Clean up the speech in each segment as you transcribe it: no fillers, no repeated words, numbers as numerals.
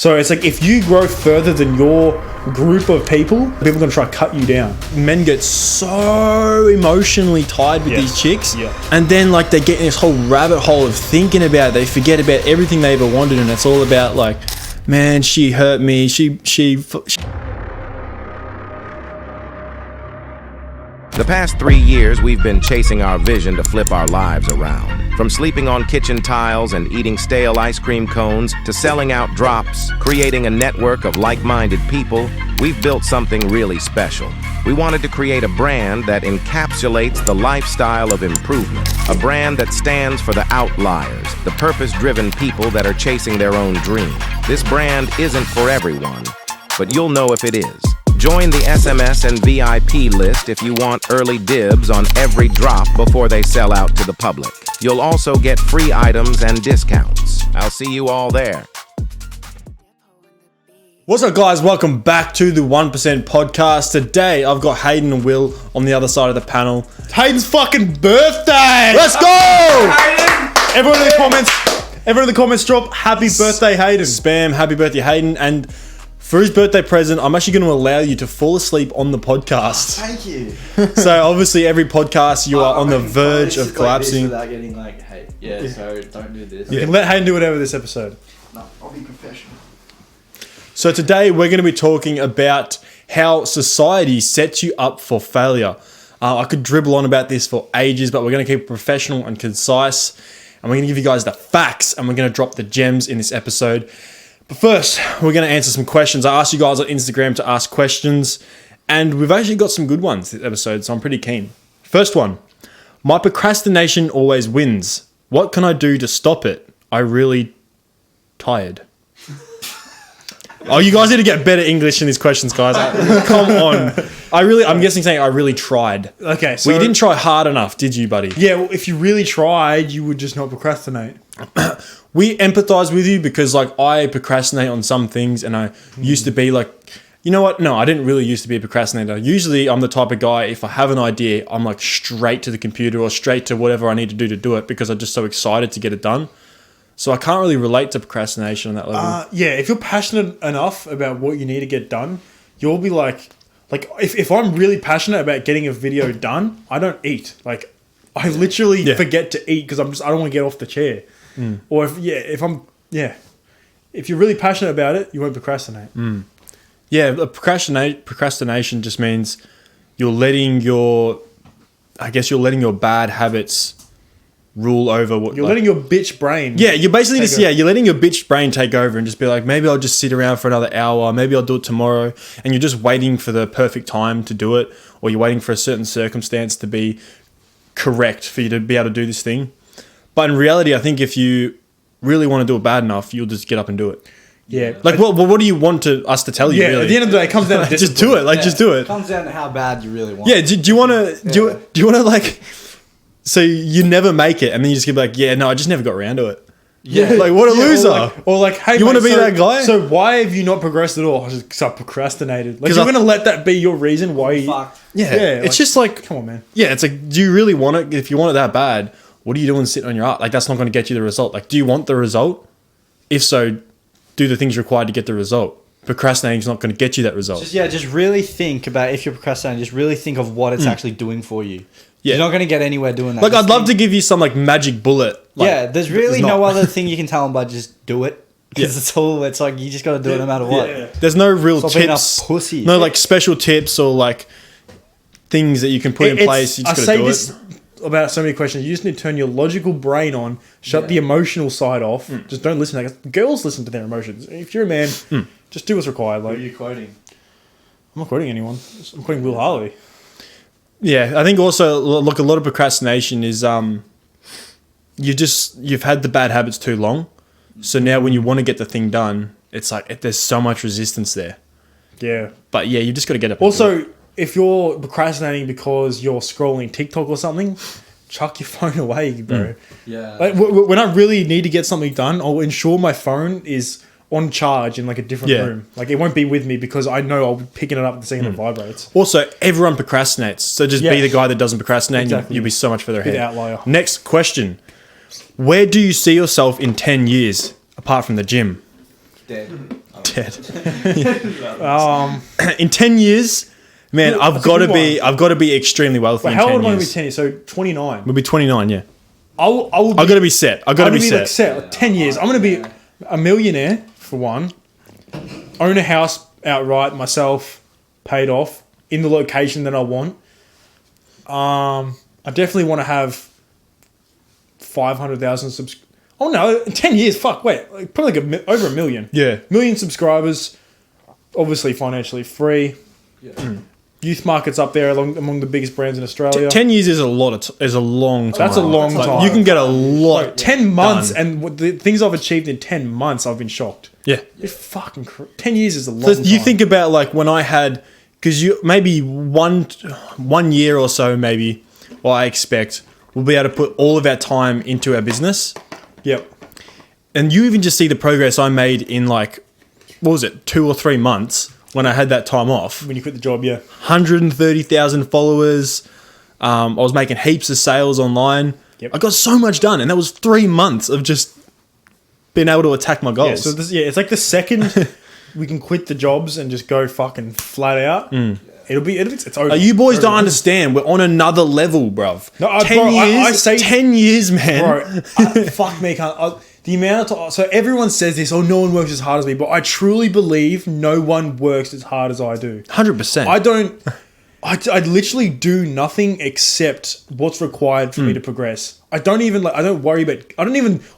So it's like if you grow further than your group of people are going to try to cut you down. Men get so emotionally tied with these chicks, and then like they get in this whole rabbit hole of thinking about it. They forget about everything they ever wanted, and it's all about like, man, she hurt me. The past 3 years, we've been chasing our vision to flip our lives around. From sleeping on kitchen tiles and eating stale ice cream cones to selling out drops, creating a network of like-minded people, we've built something really special. We wanted to create a brand that encapsulates the lifestyle of improvement. A brand that stands for the outliers, the purpose-driven people that are chasing their own dream. This brand isn't for everyone, but you'll know if it is. Join the SMS and VIP list if you want early dibs on every drop before they sell out to the public. You'll also get free items and discounts. I'll see you all there. What's up, guys? Welcome back to the 1% podcast. Today, I've got Hayden and Will on the other side of the panel. It's Hayden's fucking birthday! Let's go! Hayden! Everyone in the comments drop happy birthday, Hayden. Spam, happy birthday, Hayden. And for his birthday present, I'm actually going to allow you to fall asleep on the podcast. Thank you. So obviously every podcast you are on the verge of collapsing. Without getting like, hey, so don't do this. You can let Hayden do whatever this episode. No, I'll be professional. So today we're going to be talking about how society sets you up for failure. I could dribble on about this for ages, but we're going to keep it professional and concise. And we're going to give you guys the facts, and we're going to drop the gems in this episode. But first, we're going to answer some questions. I asked you guys on Instagram to ask questions, and we've actually got some good ones this episode, so I'm pretty keen. First one, my procrastination always wins. What can I do to stop it? I really tired. Oh, you guys need to get better English in these questions, guys. Come on. I'm guessing saying I really tried. Okay, so... Well, you didn't try hard enough, did you, buddy? Yeah, well, if you really tried, you would just not procrastinate. We empathize with you because, like, I procrastinate on some things, and I used to be like, you know what? No, I didn't really used to be a procrastinator. Usually, I'm the type of guy, if I have an idea, I'm like straight to the computer or straight to whatever I need to do it because I'm just so excited to get it done. So I can't really relate to procrastination on that level. Yeah, if you're passionate enough about what you need to get done, you'll be like if I'm really passionate about getting a video done, I don't eat. Like, I literally forget to eat because I don't want to get off the chair. Or if you're really passionate about it, you won't procrastinate. Yeah, procrastination just means you're letting your bad habits rule over what you're letting your bitch brain. Yeah, you're basically you're letting your bitch brain take over and just be like, maybe I'll just sit around for another hour, maybe I'll do it tomorrow, and you're just waiting for the perfect time to do it, or you're waiting for a certain circumstance to be correct for you to be able to do this thing. But in reality, I think if you really want to do it bad enough, you'll just get up and do it. Yeah. Like, what do you want us to tell you? Yeah, really? At the end of the day, it comes down to just do it. Like, just do it. It comes down to how bad you really want. Yeah. Do you want to? Do you want to like? So you never make it, and then you just get like, yeah, no, I just never got around to it. Yeah. Like, what a loser. Or like, hey, you want to be that guy? So why have you not progressed at all? Because I procrastinated. Like, you're going to let that be your reason why you... Yeah. It's just like... Come on, man. Yeah, it's like, do you really want it? If you want it that bad, what are you doing sitting on your ass? Like, that's not going to get you the result. Like, do you want the result? If so, do the things required to get the result. Procrastinating is not going to get you that result. Just really think about, if you're procrastinating, just really think of what it's actually doing for you. Yeah. You're not going to get anywhere doing that. Like, I'd love to give you some, like, magic bullet. Like, there's really no other thing you can tell them but just do it. Because it's like, you just got to do it no matter what. Yeah. There's no real tips. Pussy. No, like, special tips or, like, things that you can put in place. You just got to do it. About so many questions. You just need to turn your logical brain on, shut the emotional side off. Just don't listen to that. Girls listen to their emotions. If you're a man, just do what's required. Like, who are you quoting? I'm not quoting anyone. I'm quoting Will Harley. Yeah, I think also, look, a lot of procrastination is you've had the bad habits too long. So now when you want to get the thing done, it's like there's so much resistance there. Yeah. But yeah, you just got to get up. Also, if you're procrastinating because you're scrolling TikTok or something, chuck your phone away, bro. Yeah. Like, when I really need to get something done, I'll ensure my phone is on charge in like a different room. Like, it won't be with me because I know I'll be picking it up the second it vibrates. Also, everyone procrastinates. So just be the guy that doesn't procrastinate. Exactly. And you'll be so much further ahead. Be the outlier. Next question. Where do you see yourself in 10 years apart from the gym? Dead. Dead. Um, In 10 years, man, Well, I've that's a got to good be one. I've got to be extremely wealthy but in how 10 old am I going to be years. 10 years? So 29. We'll be 29, yeah. I will I've got to be set. I've got to I'm be gonna set. like set. Like 10 years. I'm going to be a millionaire, for one. Own a house outright, myself, paid off, in the location that I want. I definitely want to have 500,000 subscribers. Oh no, in 10 years, fuck, wait. Like, probably like over a million. Yeah. Million subscribers, obviously financially free. Youth market's up there among the biggest brands in Australia. 10 years is a lot is a long time. That's a long Like, time. you can get a lot. Like, 10 months, done. and what the things I've achieved in 10 months, I've been shocked. Yeah. It's fucking 10 years is a long So time. you think about like when I had, because you maybe one year or so, maybe, or I expect, we'll be able to put all of our time into our business. Yep. And you even just see the progress I made in like, what was it, 2 or 3 months when I had that time off. When you quit the job, yeah. 130,000 followers. I was making heaps of sales online. Yep. I got so much done, and that was 3 months of just being able to attack my goals. Yeah, so it's like the second we can quit the jobs and just go fucking flat out, it's over. You boys Over. don't understand. We're on another level, bruv. No, 10 bro, years. I say- 10 years, man. Bro, fuck me, the amount of time, so everyone says this, oh, no one works as hard as me, but I truly believe no one works as hard as I do. 100%. I literally do nothing except what's required for me to progress. I don't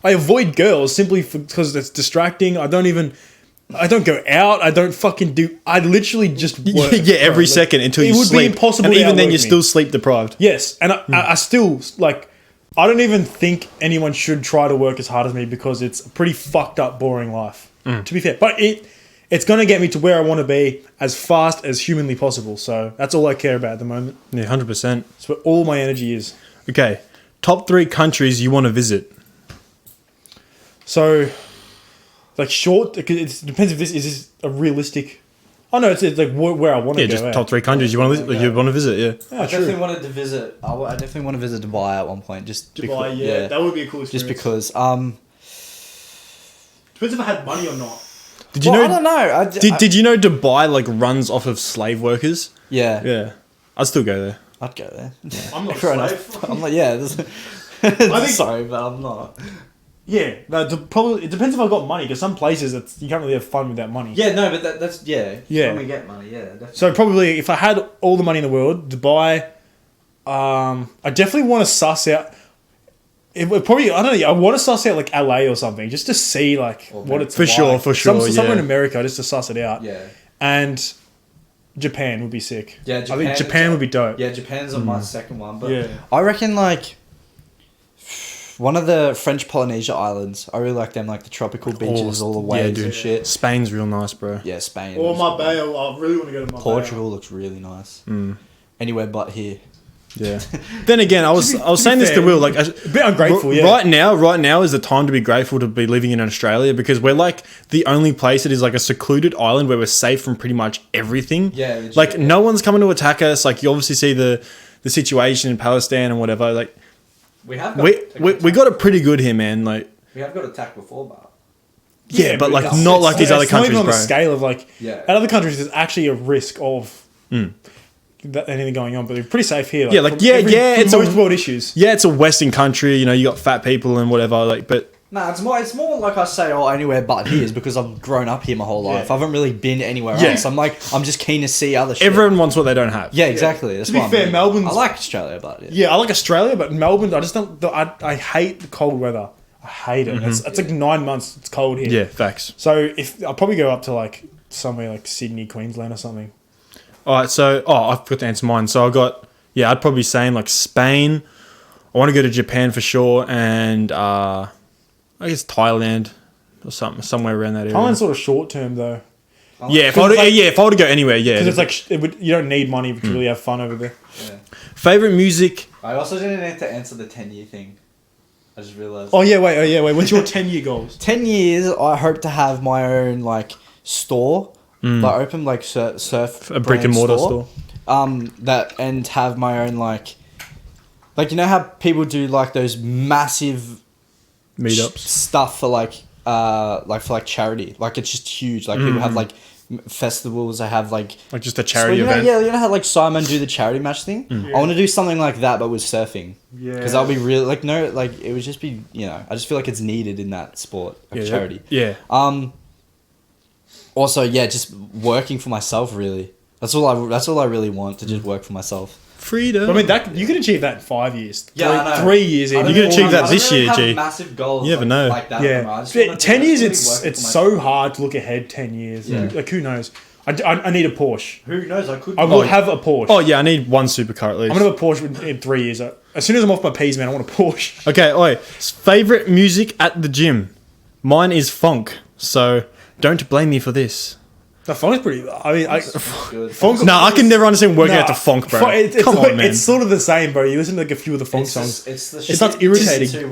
avoid girls simply because it's distracting. I don't go out. I literally just work. yeah, every second until you it would sleep. be impossible and to even then, outwork you're me. still sleep deprived. Yes, and I still, like, I don't even think anyone should try to work as hard as me because it's a pretty fucked up, boring life, to be fair. But it's going to get me to where I want to be as fast as humanly possible. So that's all I care about at the moment. Yeah, 100%. That's what all my energy is. Okay, top 3 countries you want to visit. So, like, short, it depends if this is a realistic. Oh no, it's like where I want to Yeah, go. just top 3 countries you want to visit. Yeah. Oh, I true. definitely wanted to visit. I definitely want to visit Dubai at one point. Just because, that would be a cool just experience. because. Depends if I had money or not. Did you Well, know? I don't know. Did you know Dubai like runs off of slave workers? Yeah, Yeah, I'd still go there. I'd go there. I'm not a Fair slave. enough. I'm like, yeah. think- Sorry, but I'm not. Yeah, no, probably it depends if I've got money because some places you can't really have fun without money. Yeah, no, but that's Yeah. When we get money, yeah. Definitely. So probably if I had all the money in the world, Dubai, I definitely want to suss out. It would probably I don't know. I want to suss out like LA or something just to see like what it's For like. sure, Somewhere in yeah. America just to suss it out. Yeah. And Japan would be sick. Yeah, I think Japan would be dope. Yeah, Japan's on my second one, but Yeah. I reckon like one of the French Polynesia islands. I really like them, like the tropical beaches, all the waves and shit. Spain's real nice, bro. Yeah, Spain. Or Marbella. I really want to go to Marbella. Portugal looks really nice. Anywhere but here. Yeah. Then again, I was saying this to fair, Will, like a bit ungrateful. Yeah. Right now is the time to be grateful to be living in Australia because we're like the only place that is like a secluded island where we're safe from pretty much everything. Yeah, legit, like yeah. no one's coming to attack us. Like you obviously see the situation in Palestine and whatever. Like We have we got it pretty good here, man. Like we have got attacked before, but yeah, but like it's- not like these other it's not countries, even on bro. the scale of like Yeah. at other countries. There's actually a risk of anything going on, but we're pretty safe here. Yeah, like, from yeah, from it's a- most world issues. Yeah, it's a Western country. You know, you got fat people and whatever. Like, but no, it's more like I say, anywhere but here is because I've grown up here my whole life. I haven't really been anywhere Yeah. else. I'm just keen to see other shit. everyone wants what they don't have. Yeah, exactly. That's To be what I fair, mean. Melbourne's- I like Australia, but Yeah, I like Australia, but Melbourne, I just don't. I hate the cold weather. I hate it. It's like 9 months. It's cold here. Yeah, facts. So I'll probably go up to like somewhere like Sydney, Queensland, or something. All right, so I forgot to answer mine. So I'd probably say like Spain. I want to go to Japan for sure, and I guess Thailand or somewhere around that area. Thailand's sort of short term though, Yeah, if I were, like- if I were to go anywhere, yeah. because it's like you don't need money to really have fun over there. Favorite music. I also didn't need to answer the 10-year thing. I just realised. Oh yeah, wait. What's your 10-year goals? 10 years, I hope to have my own like store, like open like surf A brick and brand mortar store. That and have my own like you know how people do like those massive Meetups. stuff for like like for like charity. Like it's just huge. Like people have like festivals. They have like just a charity event. Yeah, you know how like Simon do the charity match thing. I want to do something like that, but with surfing. Yeah, because that'll be really like it would just be I just feel like it's needed in that sport, like charity. Yeah. Also, just working for myself. Really, that's all I really want, to just work for myself. Freedom. I mean, that you can achieve that in 5 years. Yeah, 3 years. You can achieve that this year, G. Massive goals. You never know. Like that. Yeah, 10 years. It's so hard to look ahead. 10 years. Yeah. Like who knows? I need a Porsche. Who knows? I could. I will have a Porsche. Oh yeah, I need one supercar at least. I'm gonna have a Porsche in 3 years. As soon as I'm off my P's, man, I want a Porsche. Okay, oi. Favorite music at the gym? Mine is funk. So don't blame me for this. The funk's pretty. I mean, good. funk. No, I can never understand working out to funk, bro. Come on, man. It's sort of the same, bro. You listen to like a few of the funk songs. It's the It starts irritating.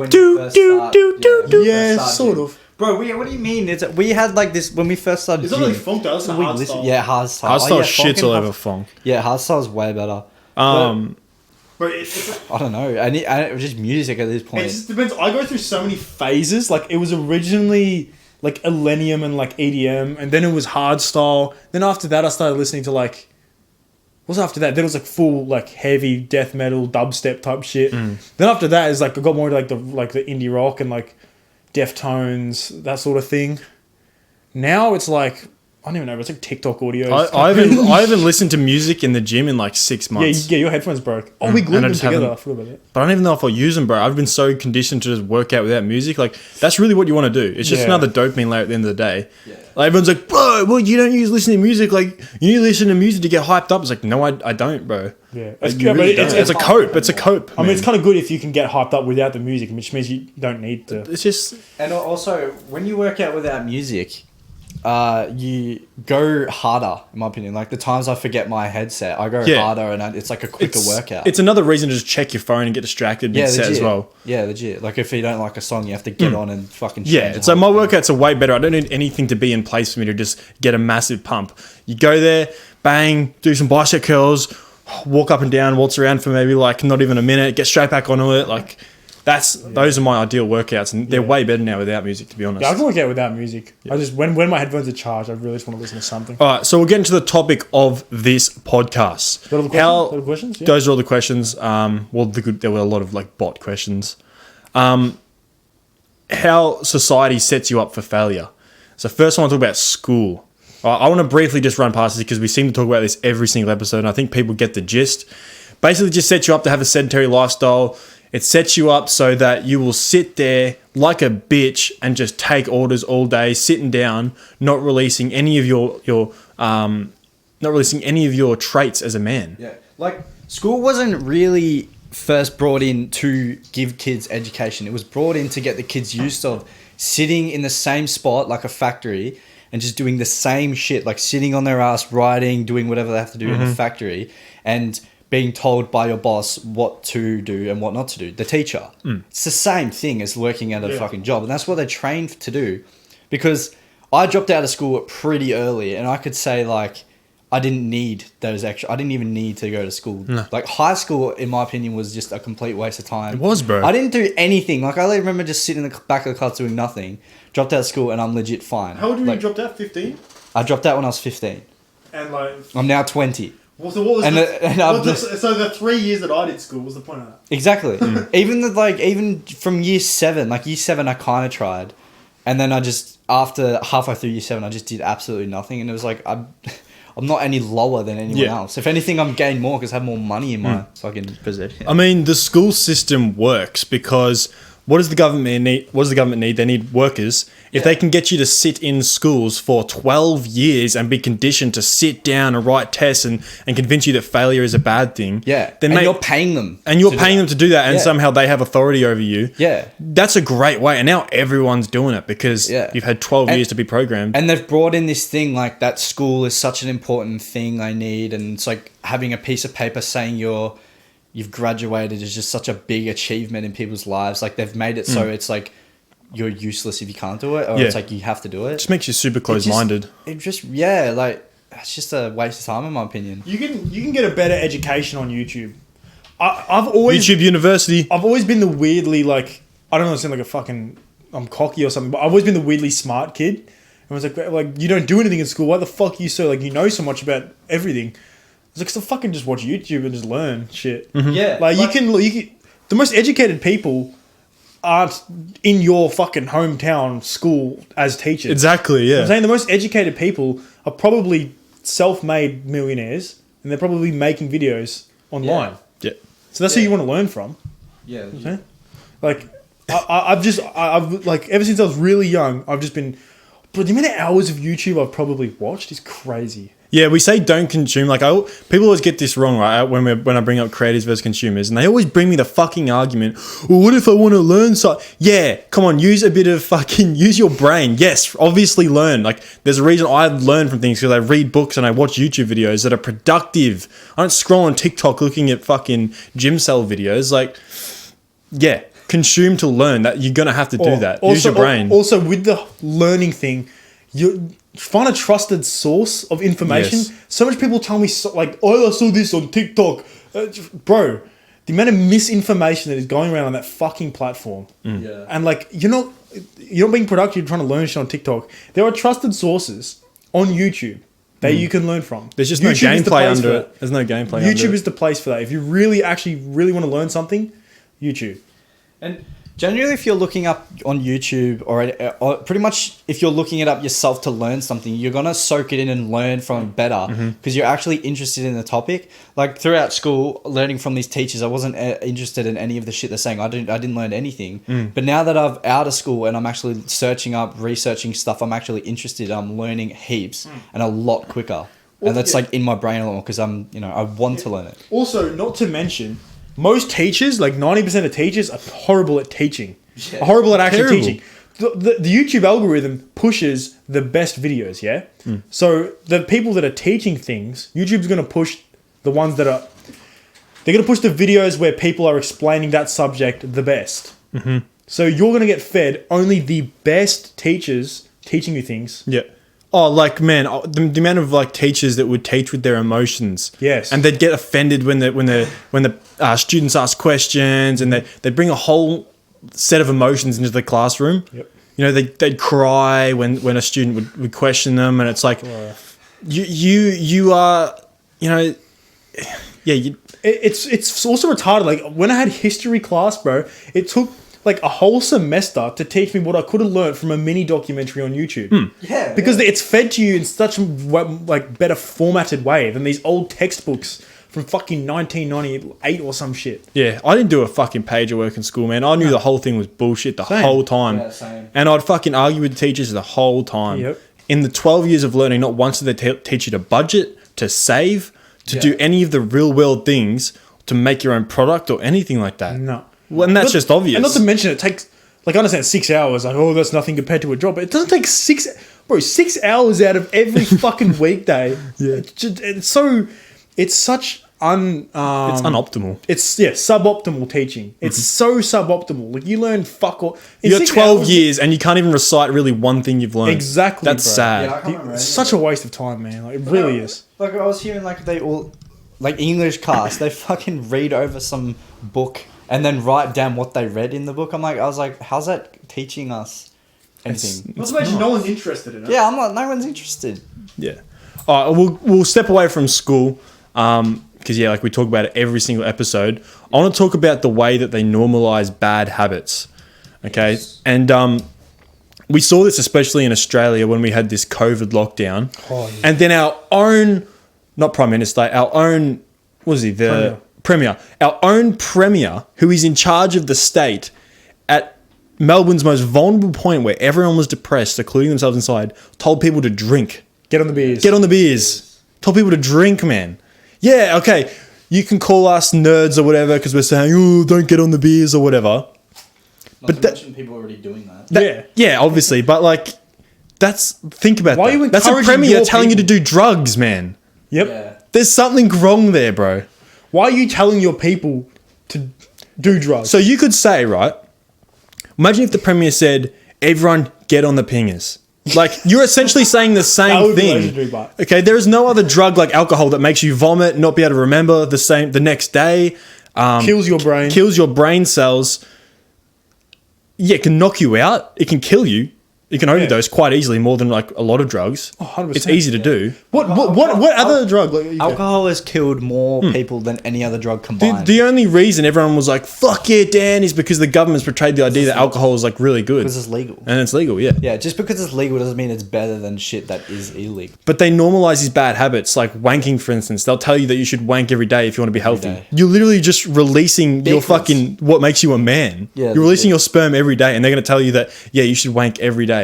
Yeah, sort of. Bro, what do you mean? We had like this when we first started. It's not really funk, though. It's So hardstyle. Yeah, hardstyle. Hardstyle funk shits and all over funk. Yeah, hardstyle's way better. But it's I don't know. I just music at this point. It just depends. I go through so many phases. Like it was originally like Illenium and like EDM, and then it was hardstyle. Then after that, I started listening to like. What was after that? Then it was like full like heavy death metal, dubstep type shit. Then after that is like I got more into like the indie rock and like Deftones, that sort of thing. Now it's like I don't even know. It's like TikTok audio. I haven't listened to music in the gym in like 6 months. Yeah, your headphones broke. Oh, we glued them together. I forgot about that. But I don't even know if I'll use them, bro. I've been so conditioned to just work out without music. Like, that's really what you want to do. It's just another dopamine layer at the end of the day. Yeah. Like, everyone's like, bro, well, you don't listen to music. Like, you need to listen to music to get hyped up. It's like, no, I don't, bro. Yeah. Like, you really don't. It's a cope. It's a cope. I mean, it's kind of good if you can get hyped up without the music, which means you don't need to. It's just... And also, when you work out without music, you go harder, in my opinion. Like the times I forget my headset, I go harder, and it's like a quicker workout. It's another reason to just check your phone and get distracted mid-set as well. Yeah, legit. Like if you don't like a song, you have to get on and fucking change. Yeah, so my workouts are way better. I don't need anything to be in place for me to just get a massive pump. You go there, bang, do some bicep curls, walk up and down, waltz around for maybe like not even a minute, get straight back onto it. Like those are my ideal workouts, and they're way better now without music, to be honest. Yeah, I can work out without music. I just when my headphones are charged, I really just want to listen to something. All right, so we'll get into the topic of this podcast. Those questions? Yeah. Those are all the questions. There were a lot of like bot questions. How society sets you up for failure. So first I want to talk about school. I want to briefly just run past this because we seem to talk about this every single episode, and I think people get the gist. Basically, just sets you up to have a sedentary lifestyle. It sets you up so that you will sit there like a bitch and just take orders all day, sitting down, not releasing any of your traits as a man. Yeah, like school wasn't really first brought in to give kids education. It was brought in to get the kids used of sitting in the same spot like a factory and just doing the same shit, like sitting on their ass, writing, doing whatever they have to do in a factory, and being told by your boss what to do and what not to do. The teacher. It's the same thing as working at a fucking job. And that's what they're trained to do. Because I dropped out of school pretty early, and I could say like, I didn't need those extra. I didn't even need to go to school. No. Like high school, in my opinion, was just a complete waste of time. It was, bro. I didn't do anything. Like I remember just sitting in the back of the class doing nothing. Dropped out of school and I'm legit fine. How old were you? Like, You dropped out? 15? I dropped out when I was 15. And like... I'm now 20. Well, so what was so the 3 years that I did school, what was the point of that? Exactly. Even from year 7, like year 7 I kind of tried. And then I just, after halfway through year 7, I just did absolutely nothing. And it was like, I'm not any lower than anyone else. If anything, I'm gained more because I have more money in my fucking possession. I mean, the school system works because what does the government need? What does the government need? They need workers. If they can get you to sit in schools for 12 years and be conditioned to sit down and write tests and convince you that failure is a bad thing. Yeah. Then you're paying them. And you're paying them to do that, and somehow they have authority over you. Yeah. That's a great way. And now everyone's doing it because you've had 12 years to be programmed. And they've brought in this thing like that school is such an important thing I need. And it's like having a piece of paper saying you've graduated is just such a big achievement in people's lives. Like they've made it so it's like you're useless if you can't do it, or it's like you have to do it. It just makes you super close-minded. It's just it's just a waste of time in my opinion. You can get a better education on YouTube. I've always YouTube University. I've always been the weirdly like I don't know, sound like a fucking I'm cocky or something, but I've always been the weirdly smart kid. And I was like you don't do anything in school. Why the fuck are you so like you know so much about everything? I was like, so fucking just watch YouTube and just learn shit. Yeah, Like you can the most educated people aren't in your fucking hometown school as teachers. Exactly, yeah. I'm saying the most educated people are probably self-made millionaires, and they're probably making videos online. Yeah. So that's who you want to learn from. Yeah. Okay? Like, I've like ever since I was really young, I've just been. But the amount of hours of YouTube I've probably watched is crazy. Yeah, we say don't consume. Like, people always get this wrong, right? When I bring up creators versus consumers, and they always bring me the fucking argument. Well, what if I want to learn something? Yeah, come on, use your brain. Yes, obviously learn. Like, there's a reason I learn from things because I read books and I watch YouTube videos that are productive. I don't scroll on TikTok looking at fucking gym cell videos. Like, yeah, consume to learn. That you're gonna have to do that. Use your brain. Also, with the learning thing, you find a trusted source of information. Yes. So much people tell me, oh, I saw this on TikTok. Bro, the amount of misinformation that is going around on that fucking platform. Yeah. And, like, you're not being productive, you're trying to learn shit on TikTok. There are trusted sources on YouTube that you can learn from. There's just YouTube no is the gameplay place under for it. that. There's no gameplay YouTube under is the place for that. If you really want to learn something, YouTube. And generally, if you're looking up on YouTube or pretty much if you're looking it up yourself to learn something, you're going to soak it in and learn from it better because you're actually interested in the topic. Like throughout school, learning from these teachers, I wasn't interested in any of the shit they're saying. I didn't learn anything. But now that I'm out of school and I'm actually researching stuff, I'm actually interested. I'm learning heaps and a lot quicker. And that's like in my brain a lot more because I want to learn it. Also, not to mention, most teachers, like 90% of teachers, are horrible at teaching. Yeah. Are horrible at actually Terrible. teaching. The YouTube algorithm pushes the best videos, yeah? So the people that are teaching things, YouTube's going to push the ones that are... They're going to push the videos where people are explaining that subject the best. So you're going to get fed only the best teachers teaching you things. Yeah. Oh, like, man, the amount of like teachers that would teach with their emotions. Yes. And they'd get offended when the students ask questions, and they'd bring a whole set of emotions into the classroom. Yep. You know, they'd cry when a student would question them, and it's like, you are, you know, yeah. It's also retarded. Like, when I had history class, bro, it took like a whole semester to teach me what I could have learned from a mini documentary on YouTube. Yeah. Because it's fed to you in such a like better formatted way than these old textbooks from fucking 1998 or some shit. Yeah, I didn't do a fucking page of work in school, man. I knew the whole thing was bullshit the Same. whole time. Yeah, same. And I'd fucking argue with the teachers the whole time. Yep. In the 12 years of learning, not once did they teach you to budget, to save, to do any of the real world things, to make your own product or anything like that. No. Well, and that's just obvious. And not to mention, it takes, like, I understand 6 hours, like, oh, that's nothing compared to a job, but it doesn't take 6 hours out of every fucking weekday. Yeah. It's such it's unoptimal. It's suboptimal teaching. It's so suboptimal. Like, you learn fuck all. You got 12 years and you can't even recite really one thing you've learned. Exactly, That's bro. sad. Yeah, I can't remember It's anything. such a waste of time, man. Like, it really is. Like I was hearing, like they all, like English class, they fucking read over some book and then write down what they read in the book. I was like, how's that teaching us anything? Not to mention, no one's interested in it. Yeah, I'm like, no one's interested. Yeah. All right, we'll step away from school because, yeah, like we talk about it every single episode. I want to talk about the way that they normalize bad habits. Okay? Yes. And we saw this especially in Australia when we had this COVID lockdown. Oh, yeah. And then our own, not Prime Minister, our own, what was he? The Premier. Our own Premier, who is in charge of the state at Melbourne's most vulnerable point where everyone was depressed, secluding themselves inside, told people to drink. Get on the beers. Get on the beers. Told people to drink, man. Yeah, okay. You can call us nerds or whatever because we're saying, oh, don't get on the beers or whatever. Not to mention people already doing that. Yeah. Obviously. But, like, think about Why are that. you That's a encouraging Premier your telling you to people? do drugs, man. Yep. Yeah. There's something wrong there, bro. Why are you telling your people to do drugs? So you could say, right, imagine if the Premier said, everyone get on the pingers. Like, you're essentially saying the That same would be thing. legendary, but- Okay, there is no other drug like alcohol that makes you vomit, not be able to remember the next day. kills your brain. Kills your brain cells. it can knock you out. It can kill you. You can overdose quite easily, more than like a lot of drugs. 100%. It's easy to do. What other drug? Alcohol has killed more people than any other drug combined. The only reason everyone was like, fuck yeah, Dan, is because the government's portrayed the idea that alcohol is like really good. Because it's legal. And it's legal, yeah. Yeah, just because it's legal doesn't mean it's better than shit that is illegal. But they normalize these bad habits, like wanking, for instance. They'll tell you that you should wank every day if you want to be healthy. day. You're literally just releasing your fucking, what makes you a man. Yeah, You're releasing your sperm every day, and they're going to tell you that, yeah, you should wank every day.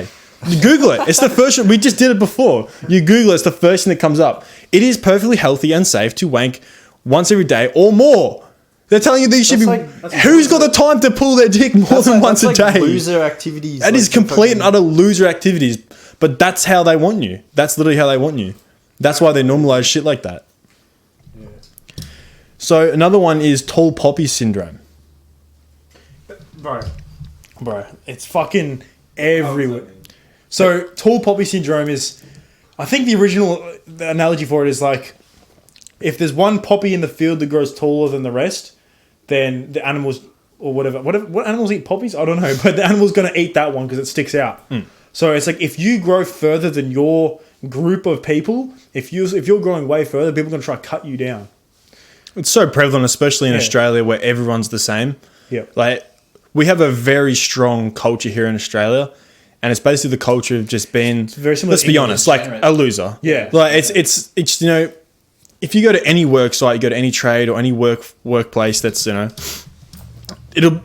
You Google it. It's the first one. We just did it before. You Google it. It's the first thing that comes up. It is perfectly healthy and safe to wank once every day or more. They're telling you that you should who's got the time to pull their dick more than once a day? Loser activities. That is complete and utter loser activities. But that's how they want you. That's literally how they want you. That's why they normalize shit like that. Yeah. So another one is tall poppy syndrome. Bro, it's fucking everywhere. So tall poppy syndrome is, I think the analogy for it is like, if there's one poppy in the field that grows taller than the rest, then the animals or what animals eat poppies? I don't know, but the animal's going to eat that one because it sticks out. So it's like if you grow further than your group of people, if you're growing way further, people are going to try to cut you down. It's so prevalent, especially in Australia where everyone's the same. Yeah. Like we have a very strong culture here in Australia. And it's basically the culture of just being, very similar let's be honest, like a loser. Yeah. Like it's you know, if you go to any work site, you go to any trade or any workplace that's, you know,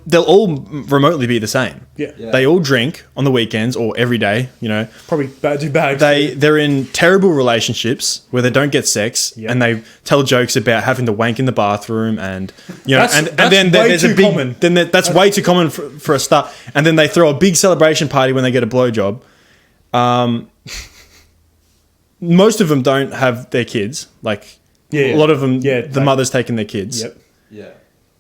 they'll all remotely be the same. Yeah. They all drink on the weekends or every day, you know. Probably do bad. They're in terrible relationships where they don't get sex and they tell jokes about having to wank in the bathroom and, you know, and then there's a big common. Then that's way too common for a start. And then they throw a big celebration party when they get a blowjob. Most of them don't have their kids. Like a lot of them, the mother's taking their kids. Yep. Yeah.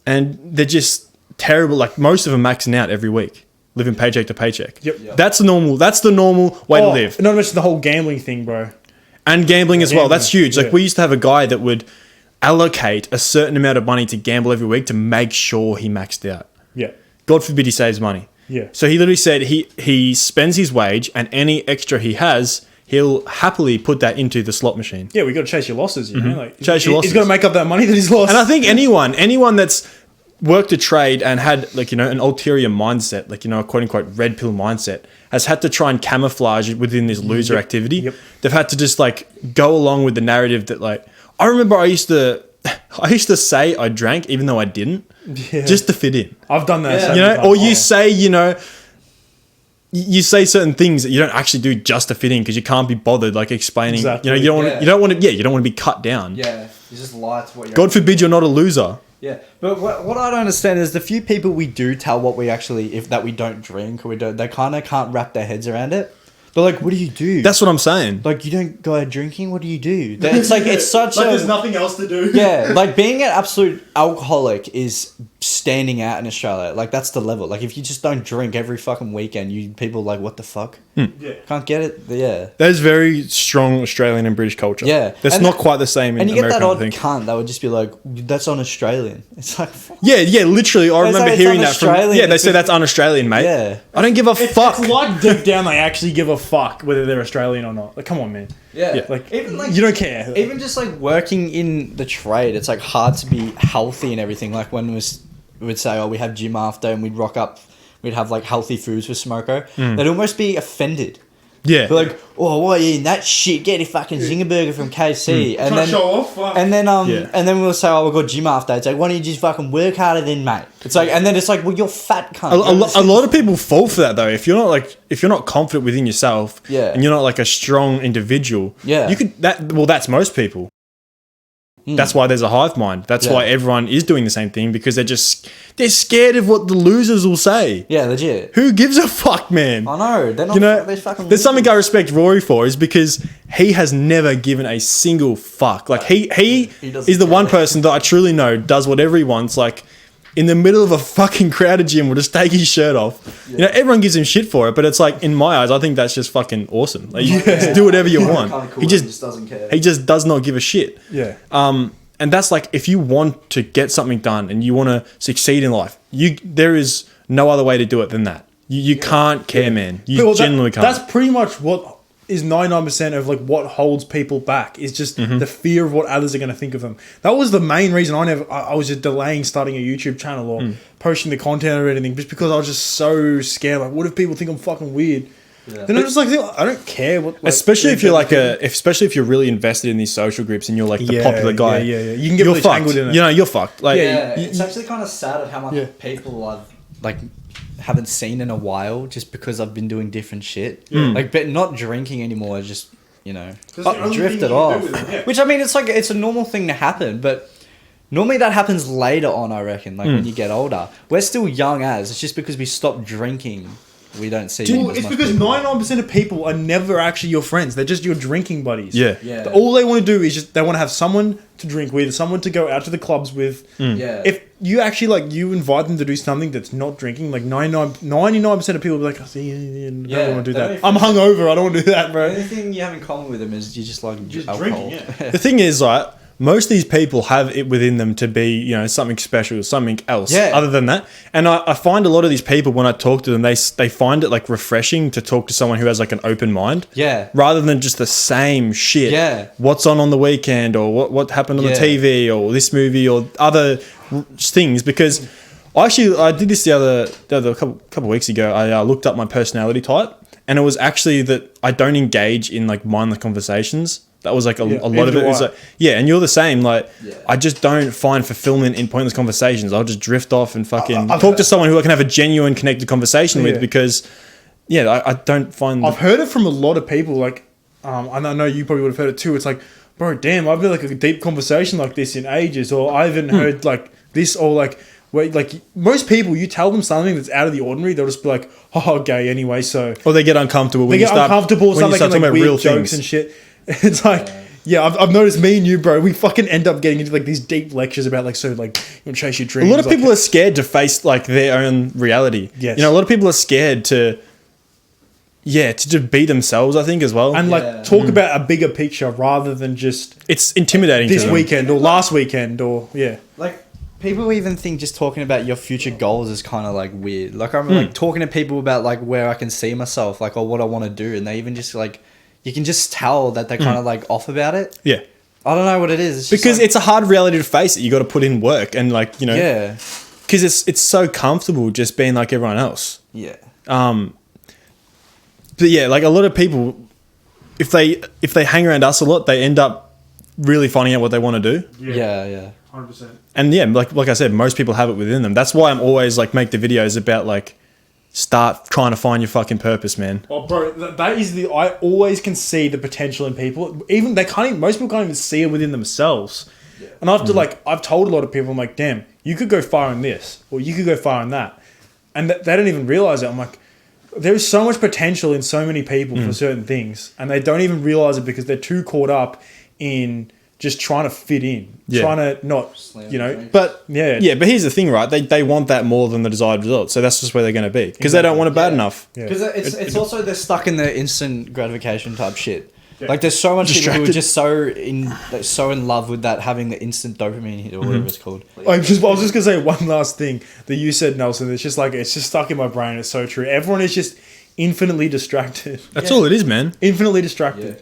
And they're just terrible. Like most of them maxing out every week, living paycheck to paycheck. Yep. That's the normal way to live. Not to mention the whole gambling thing, bro. And gambling as well. That's huge. Yeah. Like we used to have a guy that would allocate a certain amount of money to gamble every week to make sure he maxed out. Yeah. God forbid he saves money. Yeah. So he literally said he spends his wage and any extra he has, he'll happily put that into the slot machine. Yeah, we got to chase your losses, you know? Like Chase your losses. He's got to make up that money that he's lost. And I think anyone that's worked a trade and had like, you know, an ulterior mindset, like, you know, a quote unquote red pill mindset, has had to try and camouflage it within this loser activity. Yep. They've had to just like go along with the narrative that like, I remember I used to say I drank even though I didn't, just to fit in. I've done that. You know, or you say, you know, you say certain things that you don't actually do just to fit in because you can't be bothered like explaining. Exactly. You know, you don't want to be cut down. Yeah. You just lie to what you're. God forbid you're not a loser. Yeah, but what I don't understand is the few people we do tell what we actually, that we don't drink or we don't, they kind of can't wrap their heads around it. They're like, what do you do? That's what I'm saying. Like, you don't go out drinking? What do you do? It's like, it's such like a... there's nothing else to do. Yeah, like being an absolute alcoholic is standing out in Australia. Like, that's the level. Like, if you just don't drink every fucking weekend, people are like, what the fuck? Yeah. Can't get it? Yeah. That is very strong Australian and British culture. Yeah. That's And not quite the same in And you get America, that odd I think. cunt that would just be like, that's un-Australian. It's like, fuck. Yeah, literally. I remember like, hearing it's that from... un-Australian. Yeah, they say that's un-Australian, mate. Yeah. I don't give a fuck. It's like deep down they actually give a fuck whether they're Australian or not. Like, come on, man. Yeah. Like, Even like you don't care. Even just like working in the trade, it's like hard to be healthy and everything. Like when we'd say, oh, we have gym after and we'd rock up, we'd have like healthy foods for Smoko. They'd almost be offended. Yeah. Be like, oh, why are you eating that shit? Get a fucking zinger burger from KFC. And Trying then to show off. Fuck. and then Yeah. and then we'll say, oh, we've got gym after. It's like, why don't you just fucking work harder then, mate? It's like, and then it's like, well, you're fat cunt. A lot of people fall for that though. If you're not confident within yourself, Yeah. and you're not like a strong individual, Yeah. you could that's most people. That's why there's a hive mind. That's Yeah. why everyone is doing the same thing because they're scared of what the losers will say. Yeah, legit. Who gives a fuck, man? I know. They're not. You know, they're fucking. there's something I respect Rory for is because he has never given a single fuck. Like he doesn't is the care. one person that I truly know does whatever he wants. Like in the middle of a fucking crowded gym will just take his shirt off. You know, everyone gives him shit for it, but it's like in my eyes, I think that's just fucking awesome. Like you just do whatever you want. Kinda cool, He just doesn't care. he just does not give a shit. Yeah. And that's like if you want to get something done and you want to succeed in life, there is no other way to do it than that. You can't care, man. You Well, genuinely can't. That's pretty much what is 99% of like what holds people back is just the fear of what others are going to think of them. That was the main reason I was just delaying starting a YouTube channel or posting the content or anything, just because I was just so scared. Like, what if people think I'm fucking weird? Yeah. Then I'm just like, I don't care what. Like, especially if you're especially if you're really invested in these social groups and you're like the popular guy. Yeah. You can get really tangled in it. You know, you're fucked. Like, it's actually kind of sad at how much people I've like haven't seen in a while, just because I've been doing different shit. Like, but not drinking anymore. I just, you know, drifted off. Which, I mean, it's like, it's a normal thing to happen, but normally that happens later on, I reckon, like when you get older. We're still young as, it's just because we stopped drinking. We don't see. It's because 99% of people are never actually your friends. They're just your drinking buddies. Yeah. All they want to do is just they want to have someone to drink with, someone to go out to the clubs with. Yeah. If you actually like you invite them to do something that's not drinking, like 99% of people will be like, I don't want to do that. I'm hungover. I don't want to do that, bro. The only thing you have in common with them is you just like alcohol. Drinking. The thing is, like, most of these people have it within them to be, you know, something special or something else other than that. And I find a lot of these people, when I talk to them, they find it like refreshing to talk to someone who has like an open mind. Yeah. Rather than just the same shit. Yeah. What's on the weekend, or what happened on the TV, or this movie, or other things. Because I did this the other couple weeks ago. I looked up my personality type, and it was actually that I don't engage in like mindless conversations. That was like a lot of it. Was like, and you're the same. Like, I just don't find fulfillment in pointless conversations. I'll just drift off and fucking talk to someone who I can have a genuine connected conversation with, because, I don't find. I've heard it from a lot of people. Like, I know you probably would have heard it too. It's like, bro, damn, I've had like a deep conversation like this in ages, or I haven't heard like this, or like, wait, like most people, you tell them something that's out of the ordinary, they'll just be like, oh, gay anyway. So, or they get uncomfortable. They get uncomfortable. Start making like weird jokes and shit. It's like, I've noticed me and you, bro, we fucking end up getting into like these deep lectures about like, so like, you want to chase your dreams. A lot of people are scared to face like their own reality. Yes. You know, a lot of people are scared to just be themselves, I think, as well. And like talk about a bigger picture rather than just it's intimidating this to them. weekend or last weekend or like people even think just talking about your future goals is kind of like weird. Like I'm like talking to people about like where I can see myself, like, or what I want to do, and they even just like, you can just tell that they're kind of like off about it. Yeah. I don't know what it is. It's because like, it's a hard reality to face it. You got to put in work and like, you know. Yeah. Because it's so comfortable just being like everyone else. Yeah. But yeah, like a lot of people, if they hang around us a lot, they end up really finding out what they want to do. Yeah. 100%. And yeah, like I said, most people have it within them. That's why I'm always like make the videos about like, start trying to find your fucking purpose, man. Oh, bro, that is I always can see the potential in people. Even most people can't even see it within themselves. Yeah. And after I've told a lot of people, I'm like, damn, you could go far in this, or you could go far in that, and they don't even realize it. I'm like, there's so much potential in so many people for certain things, and they don't even realize it because they're too caught up in just trying to fit in, trying to not, you know. But but here's the thing, right? They want that more than the desired result, so that's just where they're going to be because they don't want it bad enough. Because it's also they're stuck in the instant gratification type shit. Yeah. Like there's so much people who are just so in love with that, having the instant dopamine hit or whatever it's called. I was just gonna say one last thing that you said, Nelson. It's just stuck in my brain. It's so true. Everyone is just infinitely distracted. That's all it is, man. Infinitely distracted. Yeah.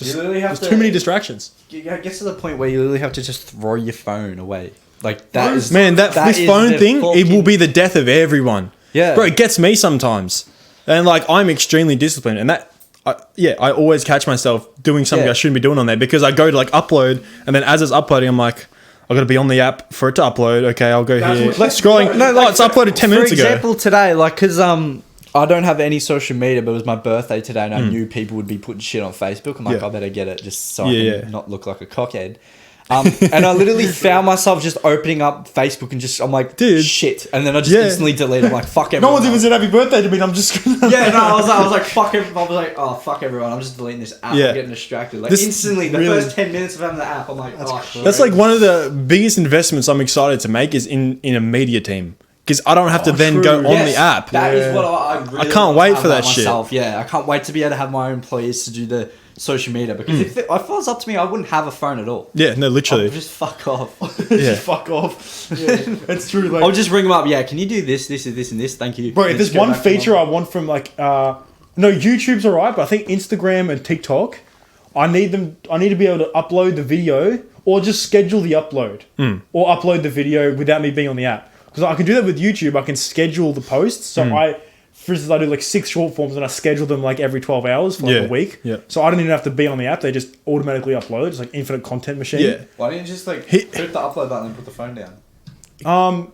You literally have too many distractions. It gets to the point where you literally have to just throw your phone away. Like that is this phone thing. It will be the death of everyone. Yeah, bro, it gets me sometimes, and like I'm extremely disciplined, and that. I always catch myself doing something I shouldn't be doing on there because I go to like upload, and then as it's uploading, I'm like, I've got to be on the app for it to upload. Okay, I'll go here. Like scrolling. No, like it's uploaded 10 minutes ago. For example, today, like, because I don't have any social media, but it was my birthday today, and I knew people would be putting shit on Facebook. I'm like, I better get it just so I can not look like a cockhead. And I literally found myself just opening up Facebook and I'm like, dude, shit. And then I just instantly delete. I'm like, fuck everyone. No one's even said happy birthday to me. I'm just gonna I was like, fuck everyone. I was like, oh, fuck everyone. I'm just deleting this app. I'm getting distracted. Like instantly, the first 10 minutes of having the app, I'm like, shit. That's like one of the biggest investments I'm excited to make is in a media team. Because I don't have to then go on the app. That is what I really I can't wait for that shit. Yeah, I can't wait to be able to have my own employees to do the social media because if it was up to me, I wouldn't have a phone at all. Yeah, no, literally. I'll just fuck off. Yeah. Just fuck off. Yeah, it's true. Like, I'll just ring them up. Yeah, can you do this, this, and this, and this? Thank you. bro, if And there's just go one back to feature normal. I want from like, no, YouTube's alright, but I think Instagram and TikTok, I need to be able to upload the video or just schedule the upload or upload the video without me being on the app. Because I can do that with YouTube. I can schedule the posts. So for instance, I do like 6 short forms and I schedule them like every 12 hours for like a week. Yeah. So I don't even have to be on the app. They just automatically upload. It's like infinite content machine. Yeah. Why don't you just like click the upload button and put the phone down?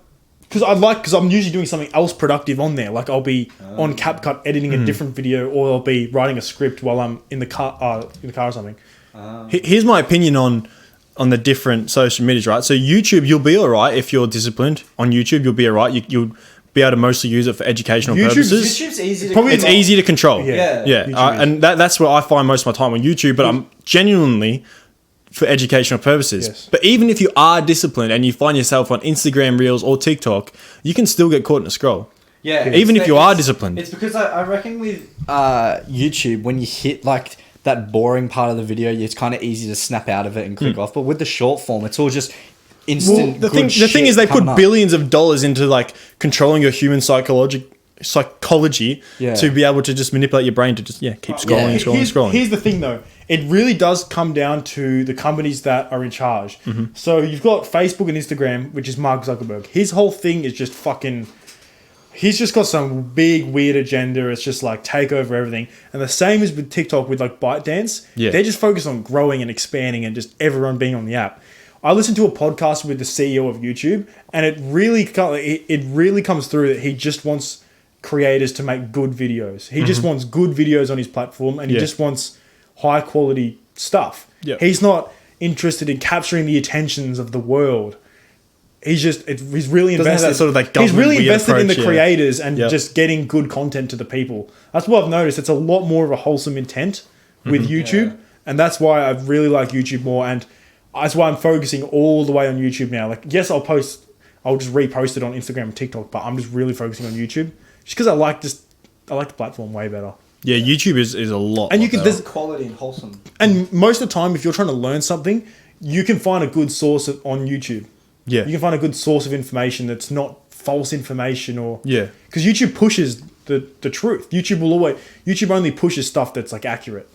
Because I'm usually doing something else productive on there. Like I'll be on CapCut editing a different video, or I'll be writing a script while I'm in the car or something. Here's my opinion on the different social medias, right? So YouTube, you'll be all right if you're disciplined. On YouTube, you'll be all right. You'll be able to mostly use it for educational purposes. YouTube's easy to Probably It's easy to control. Yeah. Yeah. YouTube is. And that's where I find most of my time on YouTube, but I'm genuinely for educational purposes. Yes. But even if you are disciplined and you find yourself on Instagram Reels or TikTok, you can still get caught in a scroll. Yeah. Even if you are disciplined. It's because I reckon with YouTube, when you hit like that boring part of the video, it's kind of easy to snap out of it and click off. But with the short form, it's all just instant. The thing is, they put billions of dollars into like controlling your human psychology to be able to just manipulate your brain to just keep scrolling. Here's the thing though. It really does come down to the companies that are in charge. So you've got Facebook and Instagram, which is Mark Zuckerberg. His whole thing is just fucking... He's just got some big weird agenda. It's just like take over everything. And the same is with TikTok with like ByteDance. Yeah. They're just focused on growing and expanding and just everyone being on the app. I listened to a podcast with the CEO of YouTube, and it really comes through that he just wants creators to make good videos. He just wants good videos on his platform, and he just wants high quality stuff. Yeah. He's not interested in capturing the attentions of the world. He's really Doesn't have invested. that sort of like he's really government weird invested in the approach, yeah. creators and just getting good content to the people. That's what I've noticed. It's a lot more of a wholesome intent with YouTube, and that's why I really like YouTube more. And that's why I'm focusing all the way on YouTube now. Like, yes, I'll just repost it on Instagram and TikTok, but I'm just really focusing on YouTube just because I like the platform way better. Yeah, YouTube is a lot. And you can There's quality and wholesome. and most of the time, if you're trying to learn something, you can find a good source on YouTube. Yeah. You can find a good source of information that's not false information or... Yeah. Because YouTube pushes the truth. YouTube only pushes stuff that's like accurate.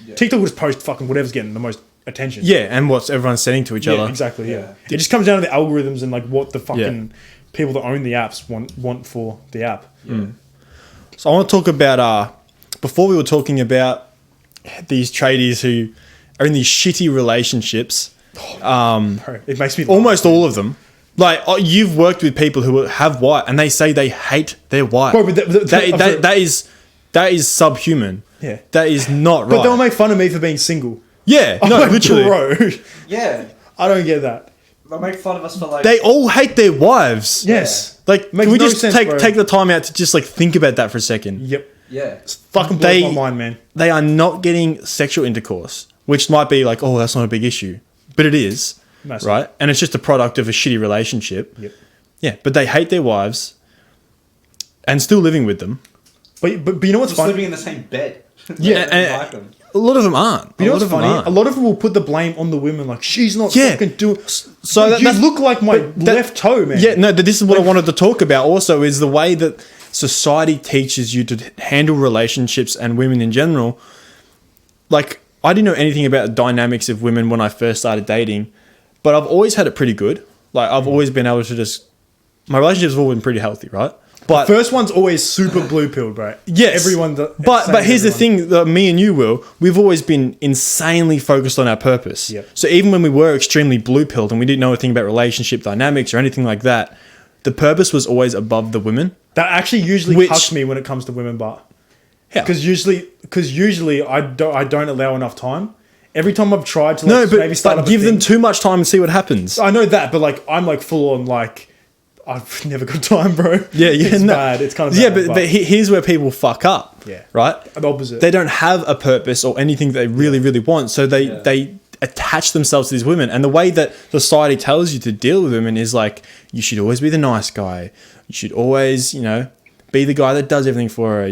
Yeah. TikTok will just post fucking whatever's getting the most attention. Yeah, and what's everyone's sending to each other. Yeah, exactly, yeah. It just comes down to the algorithms and like what the fucking people that own the apps want for the app. Yeah. So I want to talk about... before we were talking about these tradies who are in these shitty relationships... it makes me laugh. almost all of them. Like you've worked with people who have wife, and they say they hate their wife. Bro, but that is subhuman. Yeah. That is not right. But they'll make fun of me for being single. Yeah, I'm no, like, literally. Bro, Yeah. I don't get that. They'll make fun of us for like... They all hate their wives. Yes. Like, Makes can we no just sense, take bro. the time out to just like think about that for a second? Yep. Yeah. Fucking blows my mind, man. They are not getting sexual intercourse, which might be like, oh, that's not a big issue, but it is, Massive. right? And it's just a product of a shitty relationship. Yep. Yeah, but they hate their wives and still living with them. But you know what's Just funny? living in the same bed. Yeah, They like them. a lot of them aren't. You know a lot what's of them funny? aren't. A lot of them will put the blame on the women, like she's not Yeah. fucking doing. So you that's- look like my left toe, man. Yeah, no, this is what I wanted to talk about also is the way that society teaches you to handle relationships and women in general. Like, I didn't know anything about the dynamics of women when I first started dating, but I've always had it pretty good. Like, I've always been able to just... My relationships have all been pretty healthy, right? But First one's always super blue pilled, bro. yes, Everyone. But here's the thing: that me and you, Will, we've always been insanely focused on our purpose. Yep. So even when we were extremely blue pilled and we didn't know anything about relationship dynamics or anything like that, the purpose was always above the women. That actually usually Which- cuts me when it comes to women, but How? because usually I don't allow enough time. Every time I've tried to No, maybe start up a give them thing- too much time and see what happens. I know that, but like I'm like full on like I've never got time, bro. Yeah, it's no. bad. It's kind of yeah, bad, but here's where people fuck up. Yeah. right. the opposite. They don't have a purpose or anything they really want, so they attach themselves to these women. And the way that society tells you to deal with women is like you should always be the nice guy. You should always, be the guy that does everything for her.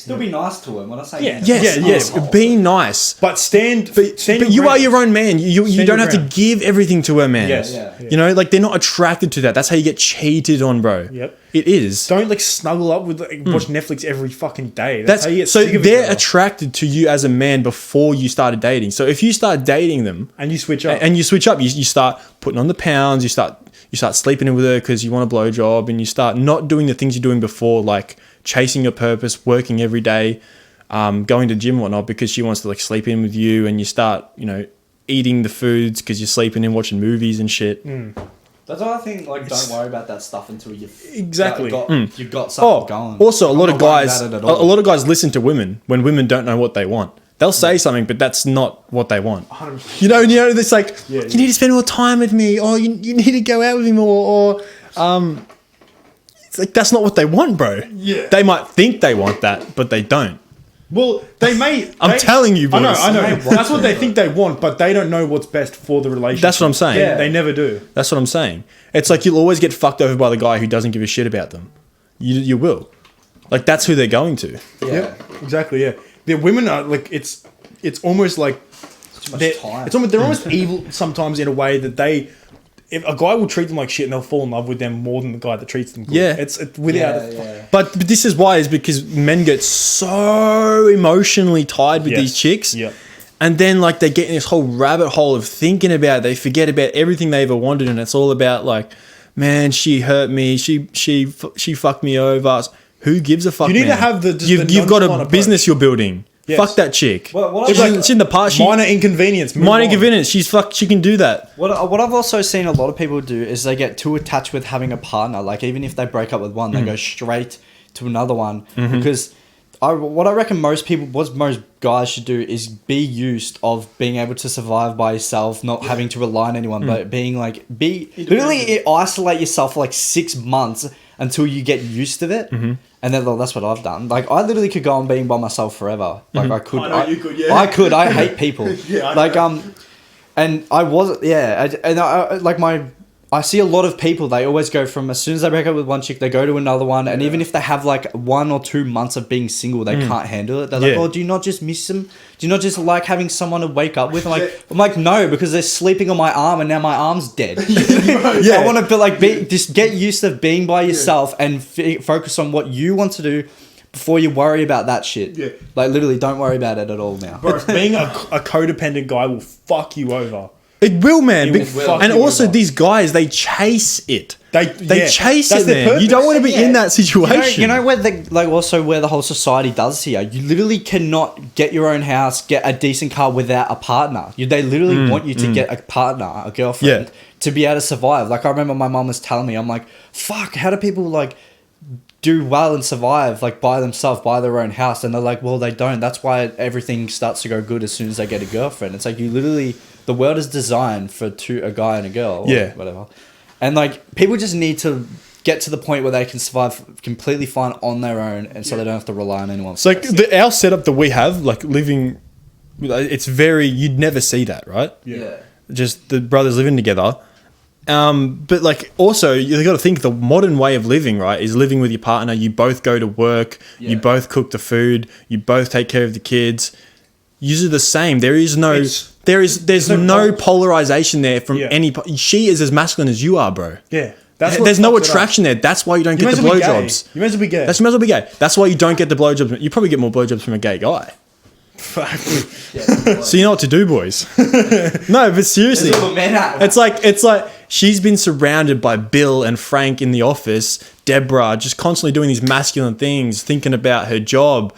Still be nice to him when I say Yeah. Yes, be nice. But stand But your you are ground. your own man. You Stand don't your have to ground. give everything to a man. Yes. Yeah. You know, like they're not attracted to that. That's how you get cheated on, bro. Yep. It is. Don't like snuggle up with watch Netflix every fucking day. That's how you get so sick of each they're other. attracted to you as a man before you started dating. So if you start dating them and you switch up. and you switch up, you start putting on the pounds, you start sleeping in with her because you want a blowjob, and you start not doing the things you're doing before, like chasing your purpose, working every day, going to gym and whatnot because she wants to like sleep in with you, and you start, eating the foods because you're sleeping in, watching movies and shit. That's why I think, like, don't worry about that stuff until you've Exactly. you've got something going. Also, a lot I'm of not worried guys, about it at a all. lot of guys listen to women when women don't know what they want. They'll say something, but that's not what they want. 100%. It's like you need to spend more time with me, or you need to go out with me more, or it's like that's not what they want, bro. Yeah. They might think they want that, but they don't. Well, they may. I'm telling you, boys. I know. That's what they think they want, but they don't know what's best for the relationship. That's what I'm saying. Yeah. They never do. That's what I'm saying. It's like you'll always get fucked over by the guy who doesn't give a shit about them. You will. Like that's who they're going to. Yeah. Yep. Exactly. Yeah. The women are like it's almost like Too much they're, time. they're almost evil sometimes in a way that if a guy will treat them like shit and they'll fall in love with them more than the guy that treats them good. Yeah. It's without Yeah, yeah. But this is why, is because men get so emotionally tied with Yes. these chicks. Yep. And then like they get in this whole rabbit hole of thinking about it. They forget about everything they ever wanted, and it's all about like, man, she hurt me. She fucked me over. Who gives a fuck? You need to man? have the you've got a nonchalant business you're building. Yes. Fuck that chick. What she's, I- she's in the past. minor inconvenience. Move Minor on. inconvenience. She can do that. What I've also seen a lot of people do is they get too attached with having a partner. Like even if they break up with one, they go straight to another one because what I reckon most guys should do is be used of being able to survive by yourself, not having to rely on anyone, but being like literally isolate yourself for like 6 months until you get used to it. And then that's what I've done. Like I literally could go on being by myself forever. Like I could. I know you could, yeah. I could. I hate people. Yeah, I like know. and I was I see a lot of people, they always go from as soon as they break up with one chick, they go to another one, and even if they have like 1 or 2 months of being single, they can't handle it. They're like, Yeah. "Oh, do you not just miss them? Do you not just like having someone to wake up with?" I'm like, no, because they're sleeping on my arm, and now my arm's dead. I want to just get used to being by yourself and focus on what you want to do before you worry about that shit. Yeah. Like literally, don't worry about it at all now. Bro, being a codependent guy will fuck you over. It will, man. It will fuck And you also, over. these guys, they chase it. They yeah, chase that's it, their man. You don't want to be Yeah. in that situation. You know where where the whole society does here. You literally cannot get your own house, get a decent car without a partner. They literally want you to get a partner, a girlfriend, Yeah. to be able to survive. Like I remember my mum was telling me, I'm like, fuck, how do people like do well and survive like by themselves, buy their own house? And they're like, well, they don't. That's why everything starts to go good as soon as they get a girlfriend. It's like the world is designed for a guy and a girl, or Yeah. whatever. And like people just need to get to the point where they can survive completely fine on their own, and so they don't have to rely on anyone. It's like our setup that we have, like living, it's very, you'd never see that, right? Yeah. Just the brothers living together. But like also you got to think the modern way of living, right, is living with your partner. You both go to work, you Yeah. both cook the food, you both take care of the kids. You're the same. There's no polarization there from Yeah. any. She is as masculine as you are, bro. Yeah. There's no attraction there. That's why you don't You get might the as well be gay. blowjobs. You might as well be gay. You might as well be gay. That's why you don't get the blowjobs. You probably get more blowjobs from a gay guy. So you know what to do, boys. No, but seriously, it's like she's been surrounded by Bill and Frank in the office, Deborah, just constantly doing these masculine things, thinking about her job.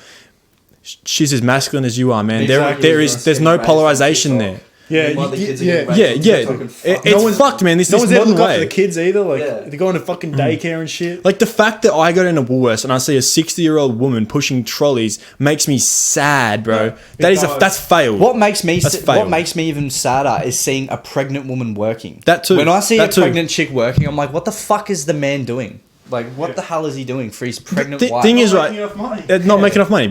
She's as masculine as you are, man. Exactly. There's no polarization there. Yeah, It's fucked, man. This No one's ever modern looked after way. the kids either. Like Yeah. they're going to fucking daycare and shit. Like the fact that I go down to Woolworths and I see a 60-year-old woman pushing trolleys makes me sad, bro. That's failed. What makes me failed. even sadder is seeing a pregnant woman working. That too. When I see That a too. pregnant chick working, I'm like, what the fuck is the man doing? Like, what the hell is he doing for his pregnant wife? Thing is, Not right? making enough money. They're not making enough money.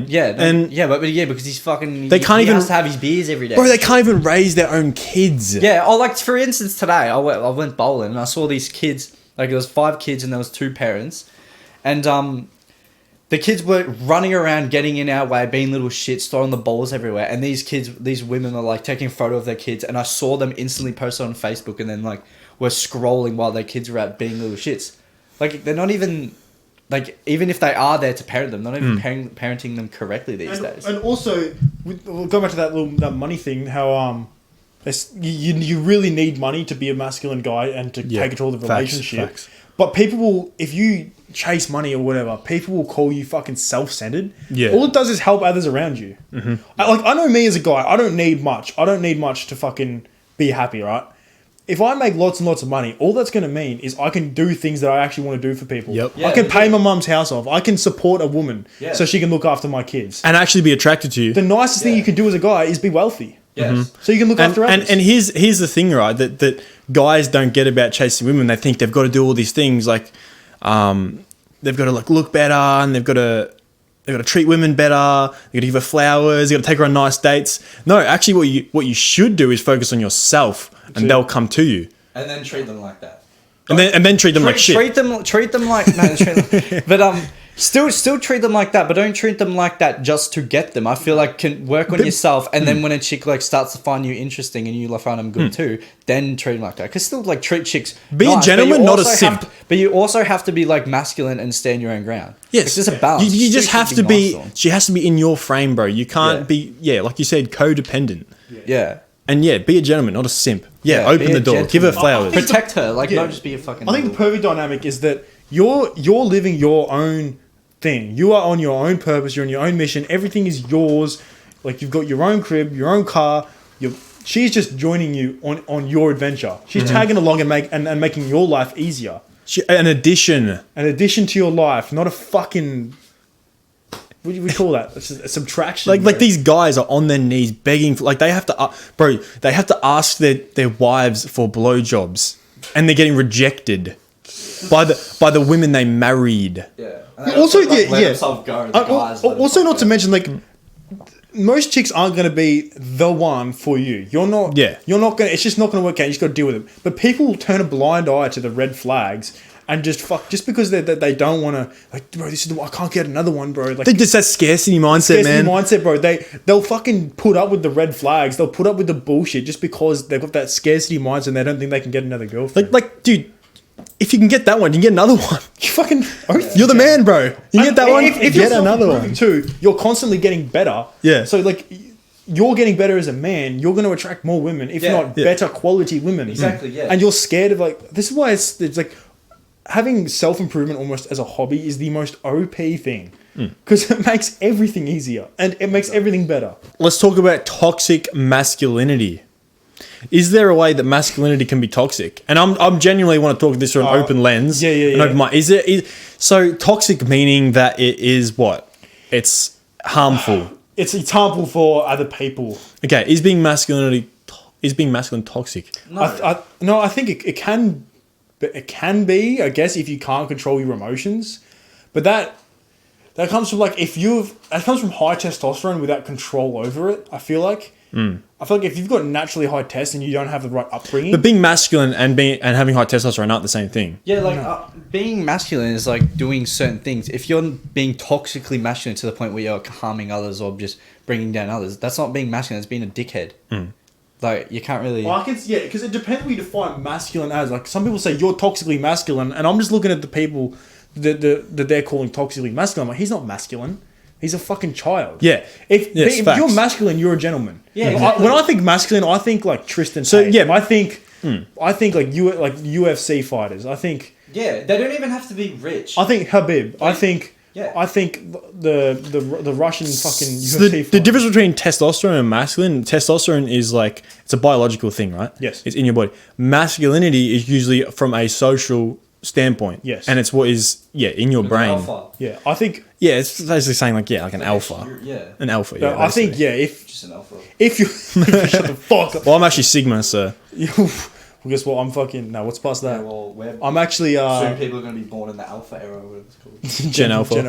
Because he's fucking. They can't he even- has to have his beers every day. Bro, they can't even raise their own kids. Yeah, oh, like for instance, today I went bowling and I saw these kids. Like there was 5 kids and there was 2 parents, and the kids were running around, getting in our way, being little shits, throwing the balls everywhere. And these women are like taking a photo of their kids. And I saw them instantly post it on Facebook and then like were scrolling while their kids were out being little shits. Like they're not even, like even if they are there to parent them, not even parenting them correctly these days. And also, we'll go back to that money thing, how you really need money to be a masculine guy and to take control of the relationship. Facts. But people will, if you chase money or whatever, people will call you fucking self-centered. Yeah. All it does is help others around you. Mm-hmm. I know me as a guy, I don't need much. I don't need much to fucking be happy, right? If I make lots and lots of money, all that's going to mean is I can do things that I actually want to do for people. Yep. Yeah, I can pay my mum's house off. I can support a woman so she can look after my kids. And actually be attracted to you. The nicest thing you can do as a guy is be wealthy. Yes. Mm-hmm. So you can look after others. And here's the thing, right? That guys don't get about chasing women. They think they've got to do all these things like they've got to like look better and they've got to treat women better. They've got to give her flowers. They've got to take her on nice dates. No, actually, what you should do is focus on yourself, and they'll come to you. And then treat them like that. And then treat them like shit. Treat them like but still treat them like that, but don't treat them like that just to get them. I feel like can work on yourself, and then when a chick like starts to find you interesting and you find them good too, then treat them like that. Because still like treat chicks. Be a gentleman, not a simp. But you also have to be like masculine and stand your own ground. Yes, there's a balance. You just have to be. She has to be in your frame, bro. You can't be like you said, codependent. Yeah. And be a gentleman, not a simp. Yeah, open the door. Gentleman. Give her flowers. Protect her. Like, don't just be a fucking... I think the perfect dynamic is that you're living your own thing. You are on your own purpose. You're on your own mission. Everything is yours. Like, you've got your own crib, your own car. She's just joining you on your adventure. She's tagging along and making your life easier. An addition. An addition to your life, not a fucking... What do we call that? It's a subtraction. Like these guys are on their knees begging for, like they have to ask their wives for blowjobs, and they're getting rejected by the women they married. Yeah. Also, also, not to mention like most chicks aren't going to be the one for you. You're not. Yeah. You're not going. It's just not going to work out. You just got to deal with it. But people turn a blind eye to the red flags. And just because they don't want to, like, bro, this is the one, I can't get another one, bro. Like, they just that scarcity mindset, mindset, bro. They'll fucking put up with the red flags. They'll put up with the bullshit just because they've got that scarcity mindset and they don't think they can get another girlfriend. Like, dude, if you can get that one, you can get another one. You're the man, bro. You can get that one. If get another one too, you're constantly getting better. Yeah. So like, you're getting better as a man. You're going to attract more women, if not better quality women. Exactly. Yeah. And you're scared of like. This is why it's like. Having self-improvement almost as a hobby is the most OP thing because it makes everything easier and it makes everything better. Let's talk about toxic masculinity. Is there a way that masculinity can be toxic? And I'm genuinely want to talk this through an open lens. Yeah. Open mind. So toxic meaning that it is what? It's harmful. It's harmful for other people. Okay. Is being masculine toxic? No. I think it can. But it can be, I guess, if you can't control your emotions. But that comes from like that comes from high testosterone without control over it. I feel like. I feel like if you've got naturally high test and you don't have the right upbringing. But being masculine and having high testosterone aren't the same thing. Yeah, like being masculine is like doing certain things. If you're being toxically masculine to the point where you're harming others or just bringing down others, that's not being masculine. It's being a dickhead. Like, you can't really... Well, because it depends what you define masculine as. Like, some people say you're toxically masculine, and I'm just looking at the people that they're calling toxically masculine. I'm like, he's not masculine. He's a fucking child. Yeah. If you're masculine, you're a gentleman. Yeah, exactly. When I think masculine, I think like Tristan Tate. Yeah, I think like UFC fighters. I think... Yeah, they don't even have to be rich. I think Habib. I think the Russian fucking UFC the difference between testosterone and masculine, testosterone is like, it's a biological thing, right? Yes. It's in your body. Masculinity is usually from a social standpoint. Yes. And it's what is, in your brain. Alpha. Yeah, I think... Yeah, it's basically saying like an alpha. Yeah. An alpha, yeah. I think, Just an alpha. If you... shut the fuck up. Well, I'm actually Sigma, so... Well, guess what? I'm fucking... No, what's past that? Yeah, well, I'm actually... soon people are going to be born in the alpha era, or whatever it's called. Gen Alpha. Gen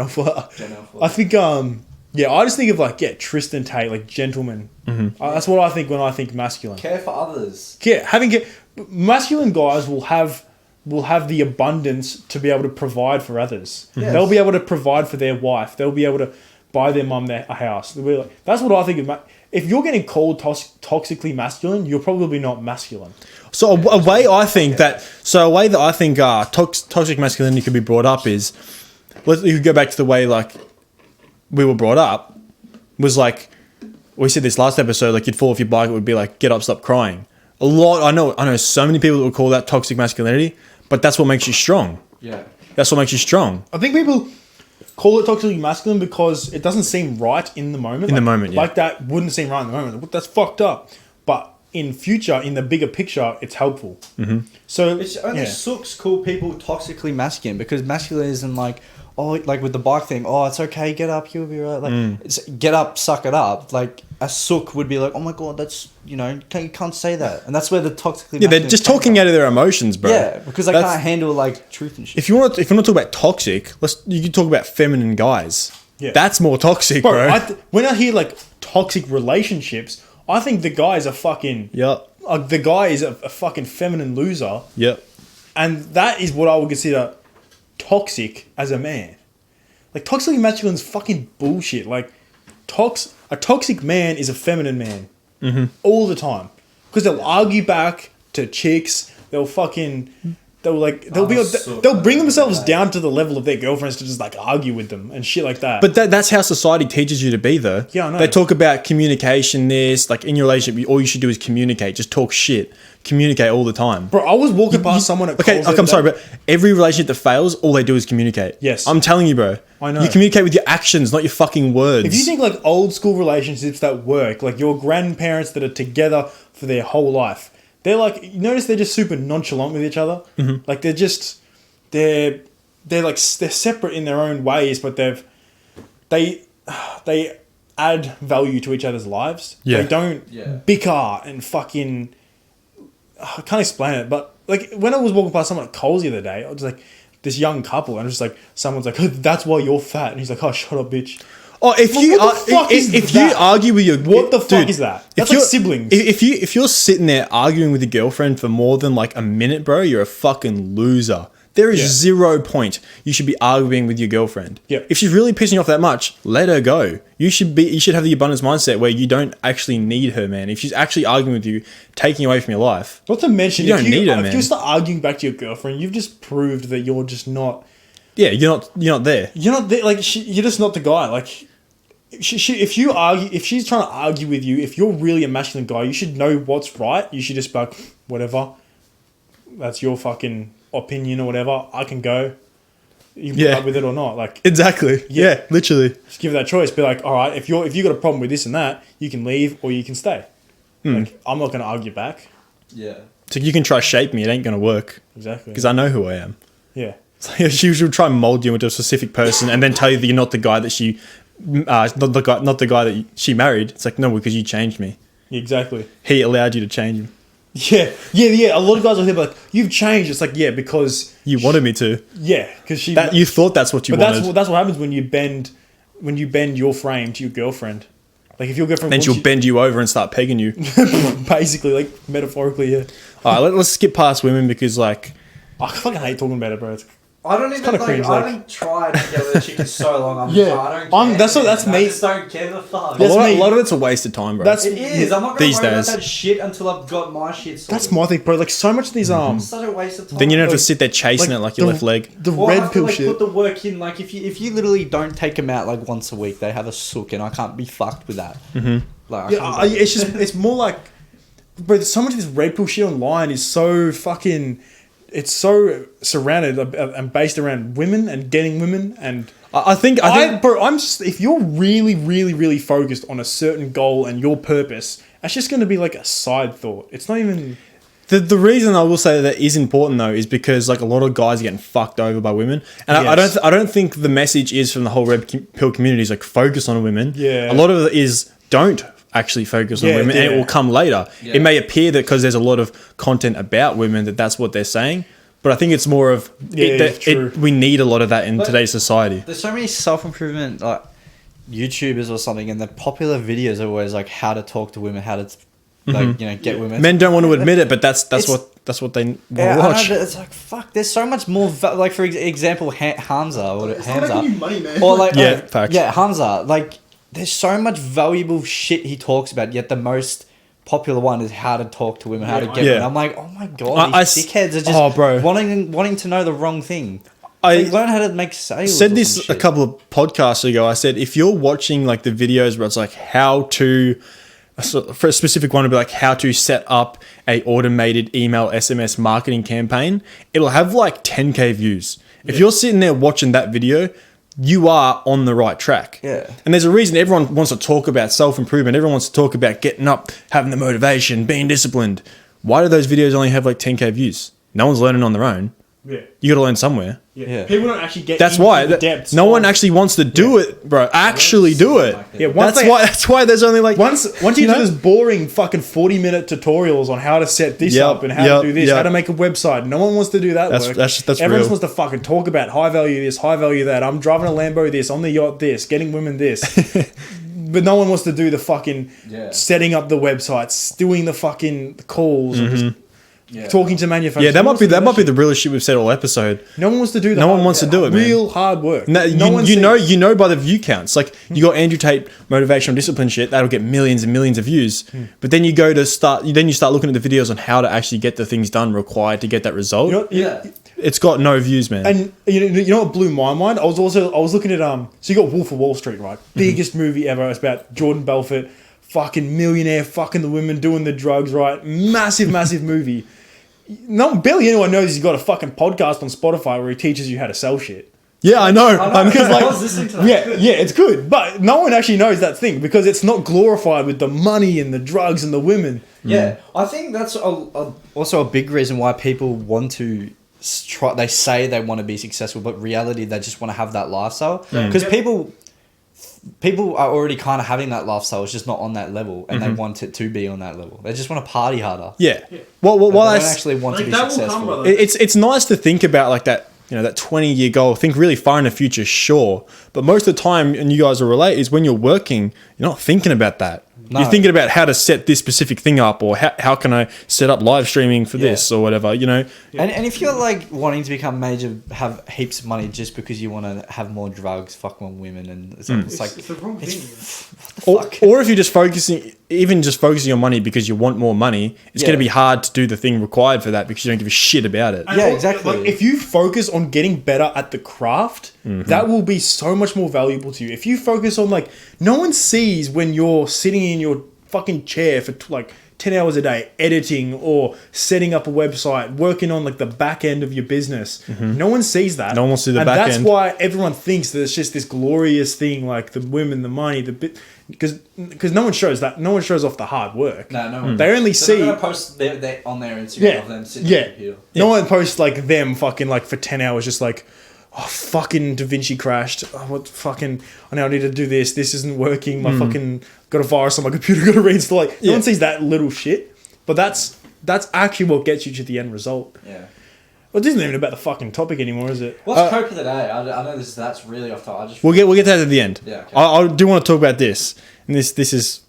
Alpha. I think... I just think of Tristan Tate, like gentleman. That's what I think when I think masculine. Care for others. Masculine guys will have will have the abundance to be able to provide for others. Yes. They'll be able to provide for their wife. They'll be able to buy their mum a house. They'll be like, that's what I think of. If you're getting called toxically masculine, you're probably not masculine. So a way that I think toxic masculinity could be brought up is, you could go back to the way like we were brought up, was like, we said this last episode, like you'd fall off your bike, it would be like, get up, stop crying. I know so many people that would call that toxic masculinity, but that's what makes you strong. Yeah. That's what makes you strong. I think people call it toxically masculine because it doesn't seem right in the moment. Like that wouldn't seem right in the moment. That's fucked up. But in future, in the bigger picture, it's helpful. Mm-hmm. So it's only sooks call people toxically masculine, because masculine isn't like, oh, like with the bike thing, oh, it's okay, get up, you'll be right. Like, it's get up, suck it up. Like, a sook would be like, oh my God, that's, you can't say that. And that's where the toxically masculine they're just talking out of their emotions, bro. Yeah, because they can't handle, like, truth and shit. If you want to talk about toxic, you can talk about feminine guys. Yeah. That's more toxic, bro. When I hear, like, toxic relationships, I think the guy is a fucking... Yep. The guy is a fucking feminine loser. Yep. And that is what I would consider toxic as a man. Like, toxically masculine is fucking bullshit. Like, a toxic man is a feminine man. Mm-hmm. All the time. Because they'll argue back to chicks. They'll bring themselves down to the level of their girlfriends to just like argue with them and shit like that. But that's how society teaches you to be, though. Yeah, I know. They talk about communication, like in your relationship, all you should do is communicate. Just talk shit. Communicate all the time. Bro, I was walking past someone at Coles. I'm sorry, but every relationship that fails, all they do is communicate. Yes. I'm telling you, bro. I know. You communicate with your actions, not your fucking words. If you think like old school relationships that work, like your grandparents that are together for their whole life, they're like, you notice they're just super nonchalant with each other. Mm-hmm. Like they're separate in their own ways, but they add value to each other's lives. Yeah. They don't bicker and fucking... I can't explain it, but like when I was walking past someone at Coles the other day, I was like, this young couple, and just like someone's like, oh, that's why you're fat, and he's like, oh, shut up, bitch. Oh, if you argue with your fuck is that? That's like siblings. If you're sitting there arguing with your girlfriend for more than like a minute, bro, you're a fucking loser. There is 0 point you should be arguing with your girlfriend. Yeah. If she's really pissing you off that much, let her go. You should have the abundance mindset where you don't actually need her, man. If she's actually arguing with you, taking away from your life. Not to mention, you don't need her, man. If you start arguing back to your girlfriend, you've just proved that you're just not. Yeah, you're not there. You're not there. Like you're just not the guy. Like if she's trying to argue with you, if you're really a masculine guy, you should know what's right. You should just be like, whatever. That's your fucking opinion or whatever. I can go. You can put up with it or not. Like exactly. Yeah, literally. Just give her that choice. Be like, all right, if you got a problem with this and that, you can leave or you can stay. Like I'm not going to argue back. Yeah. So you can try shape me. It ain't going to work. Exactly. Because I know who I am. Yeah. So she will try and mold you into a specific person and then tell you that you're not the guy that she, not the guy that she married. It's like, no, because you changed me. Exactly. He allowed you to change him. Yeah. A lot of guys are like, you've changed. It's like, yeah, because you wanted me to. Yeah, because you thought that's what you wanted. But that's what happens when you bend your frame to your girlfriend. Like if your girlfriend, then she'll bend you over and start pegging you. Basically, like metaphorically, yeah. All right, let's skip past women because like I fucking hate talking about it, bro. I don't even like. Cringe, I haven't tried to get with a chick in so long. I don't care. That's me. I just don't care the fuck. A lot of it's a waste of time, bro. It is. I'm not going to worry about that shit until I've got my shit sorted. That's my thing, bro. Like so much of these It's such a waste of time. Then you don't have to sit there chasing it like your left leg. The red pill shit. Put the work in. Like if you literally don't take them out like once a week, they have a sook, and I can't be fucked with that. Mm-hmm. Like it's more like, bro. So much of this red pill shit online is so fucking. It's so surrounded and based around women and getting women, and I think, bro, I'm just, if you're really, really, really focused on a certain goal and your purpose, that's just going to be like a side thought. It's not even. The reason I will say that is important though is because like a lot of guys are getting fucked over by women, and I don't think the message is from the whole red pill community is like focus on women. Yeah, a lot of it is don't actually focus on women, and it will come later. Yeah. It may appear that because there's a lot of content about women that's what they're saying, but I think it's more of we need a lot of that in today's society. There's so many self-improvement like YouTubers or something, and the popular videos are always like how to talk to women, how to get women. Men don't want to admit it, but that's that's what they want Yeah, to I know, watch. but it's like fuck. There's so much more. Like for example, Hamza or It's not Hamza, making you money, man. or like Yeah, facts. yeah, Hamza. Like there's so much valuable shit he talks about. Yet the most popular one is how to talk to women, how to get Yeah. women. I'm like, oh my god, these dickheads are just oh, bro. wanting to know the wrong thing. I Like, learn how to make sales. said or this some a shit. couple of podcasts ago. I said, if you're watching like the videos where it's like how to, for a specific one, it'll be like how to set up a automated email SMS marketing campaign, it'll have like 10K views. If you're sitting there watching that video, you are on the right track. Yeah. And there's a reason everyone wants to talk about self-improvement. Everyone wants to talk about getting up, having the motivation, being disciplined. Why do those videos only have like 10K views? No one's learning on their own. Yeah. You got to learn somewhere. Yeah. People don't actually get. That's into why the depths. no one of- actually wants to do it, bro. Actually do it. Yeah. Once That's they- why. That's why there's only like Once you do know? this boring fucking 40-minute tutorials on how to set this Yep, up and how yep, to do this, yep. how to make a website, no one wants to do that work. That's Everyone real. wants to fucking talk about high value this, high value that. I'm driving a Lambo this, on the yacht this, getting women this. But no one wants to do the fucking setting up the websites, doing the fucking calls, or just talking to manufacturers. Yeah, that No might one be wants to do that might be shit. the realest shit we've said all episode. No one wants to do that. No one wants to do it, man. Real hard work. No, No one you know by the view counts. Like you got Andrew Tate motivational discipline shit that'll get millions and millions of views. But then you start looking at the videos on how to actually get the things done required to get that result. You know, It's got no views, man. And you know what blew my mind? I was looking at so you got Wolf of Wall Street, right? Biggest movie ever. It's about Jordan Belfort, fucking millionaire, fucking the women, doing the drugs, right? Massive movie. Barely anyone knows he's got a fucking podcast on Spotify where he teaches you how to sell shit. yeah, I know. Because I was listening to that. yeah, it's good, but no one actually knows that thing because it's not glorified with the money and the drugs and the women. Yeah, I think that's also a big reason why people want to try. They say they want to be successful, but reality they just want to have that lifestyle because people are already kind of having that lifestyle. It's just not on that level, and they want it to be on that level. They just want to party harder. Yeah. Well, They while don't I actually want to be that will come, successful. brother. it's nice to think about like that, that 20-year goal. Think really far in the future, sure. But most of the time, and you guys will relate, is when you're working, you're not thinking about that. No. You're thinking about how to set this specific thing up, or how can I set up live streaming for this or whatever, And if you're like wanting to become major, have heaps of money just because you want to have more drugs, fuck more women, and it's like It's the wrong thing. or if you're just focusing on money because you want more money, it's going to be hard to do the thing required for that because you don't give a shit about it. And Yeah, all- exactly. Like, if you focus on getting better at the craft, that will be so much more valuable to you. If you focus on no one sees when you're sitting in your fucking chair for 10 hours a day editing or setting up a website, working on the back end of your business. No one sees that. No one wants to do the and back that's end. why everyone thinks that it's just this glorious thing, like the women, the money, the bit. Because no one shows that. No one shows off the hard work. no, They only see. post their on their Instagram of them sitting Yeah. at the computer. No one posts them fucking for 10 hours just oh fucking Da Vinci crashed. Oh, what fucking I now need to do this. This isn't working. My fucking got a virus on my computer, gotta reinstall. No one sees that little shit. But that's actually what gets you to the end result. Yeah. Well, it isn't even about the fucking topic anymore, is it? What's cope of the day? I know that's really off topic. I just We'll get to that at the end. Yeah, okay. I do want to talk about this, and this is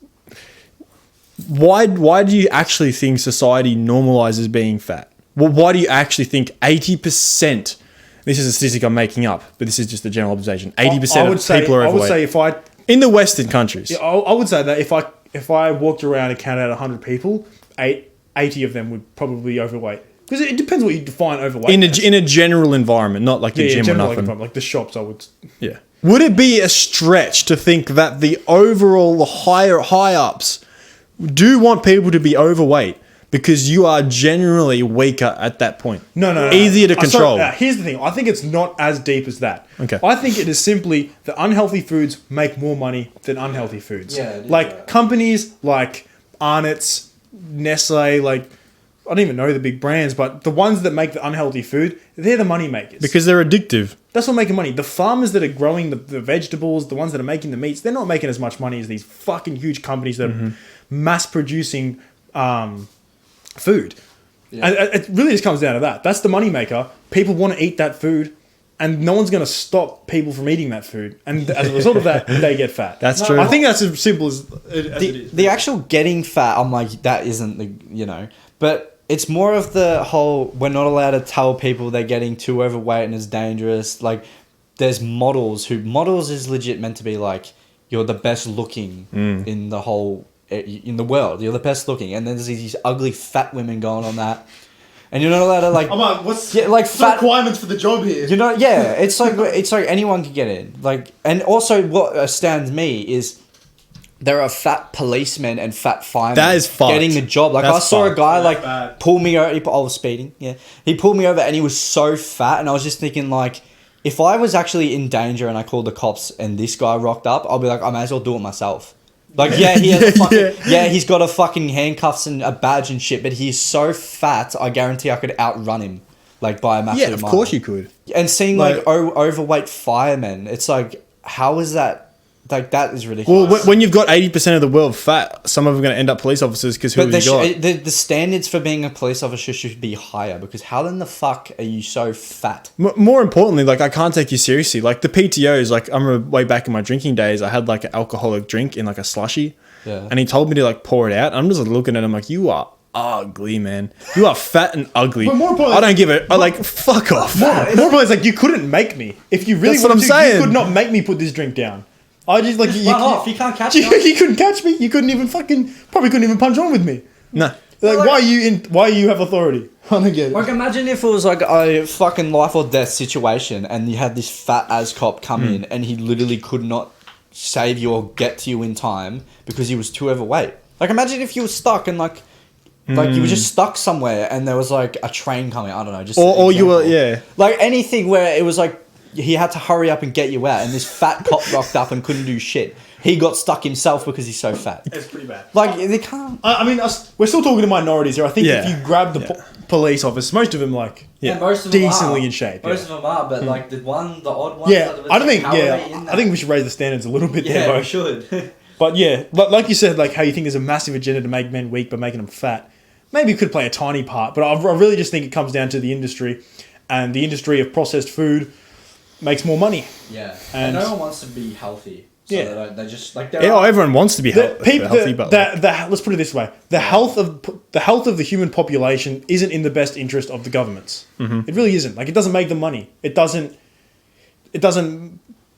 why do you actually think society normalizes being fat? Well, why do you actually think 80%? This is a statistic I'm making up, but this is just a general observation. 80% of people are I overweight would say if I in the Western countries. I would say that if I walked around and counted out 100 people, 80 of them would probably be overweight. Because it depends what you define overweight. In a general environment, not like the gym or generally, nothing. like the shops, I would. Yeah. Would it be a stretch to think that the overall high ups do want people to be overweight because you are generally weaker at that point? No. Easier to control. Here's the thing. I think it's not as deep as that. Okay. I think it is simply that unhealthy foods make more money than unhealthy foods. Yeah, it is like that. companies like Arnott's, Nestle, I don't even know the big brands, but the ones that make the unhealthy food, they're the money makers. Because they're addictive. That's what making money. The farmers that are growing the vegetables, the ones that are making the meats, they're not making as much money as these fucking huge companies that are mass producing food. Yeah. And it really just comes down to that. That's the money maker. People want to eat that food, and no one's going to stop people from eating that food. And as a result of that, they get fat. That's true. I think that's as simple as it is. the actual getting fat. I'm like that isn't but it's more of the whole, we're not allowed to tell people they're getting too overweight and it's dangerous. Like, there's models is legit meant to be like, you're the best looking in the whole, in the world. You're the best looking. And then there's these ugly fat women going on that. And you're not allowed to like... what's like fat requirements for the job here? You know, yeah. It's like anyone can get in. Like, and also what astounds me is there are fat policemen and fat firemen that is fucked. getting the job. Like, That's I saw fucked. a guy like bad. pull me over. I was speeding. Yeah, he pulled me over and he was so fat, and I was just thinking like, if I was actually in danger and I called the cops and this guy rocked up, I'll be like, I may as well do it myself. Like, yeah, he has he's got a fucking handcuffs and a badge and shit, but he's so fat, I guarantee I could outrun him, like, by a massive Yeah, of mile. course you could. And seeing, like overweight firemen, it's like, how is that? Like, that is ridiculous. Well, when you've got 80% of the world fat, some of them are going to end up police officers because who But have you got? the standards for being a police officer should be higher, because how in the fuck are you so fat? More importantly, like, I can't take you seriously. Like, the PTOs, like, I remember way back in my drinking days, I had like an alcoholic drink in like a slushy. Yeah. And he told me to like pour it out. I'm just looking at him like, you are ugly, man. You are fat and ugly. But more importantly- I don't give it. I like, fuck off. More importantly, it's like, you couldn't make me. If you really That's what wanted I'm to, saying. you could not make me put this drink down. I just like you can't catch you couldn't catch me. You couldn't even probably couldn't even punch on with me. No. Like, why are you in? Why you have authority? I don't get it. Like, imagine if it was like a fucking life or death situation and you had this fat ass cop come in and he literally could not save you or get to you in time because he was too overweight. Like, imagine if you were stuck and like you were just stuck somewhere and there was like a train coming. I don't know. Just Or an you were, example. yeah. Like anything where it was like he had to hurry up and get you out, and this fat cop rocked up and couldn't do shit. He got stuck himself because he's so fat. It's pretty bad. Like, they can't. I mean, we're still talking to minorities here. I think Yeah. if you grab the police office, most of them like Most of them decently are. in shape. Most Yeah, of them are, but like the odd ones. yeah. that was, I don't like, think. how are they Yeah, in I that? think we should raise the standards a little bit there. Yeah, we Both. should. But yeah, like you said, like how you think there's a massive agenda to make men weak by making them fat. Maybe it could play a tiny part, but I really just think it comes down to the industry, and the industry of processed food makes more money. Yeah, And- and no one wants to be healthy. So Yeah. they just like Everyone wants to be healthy, but like, Let's put it this way: the health of the human population isn't in the best interest of the governments. It really isn't. Like, it doesn't make them money. It doesn't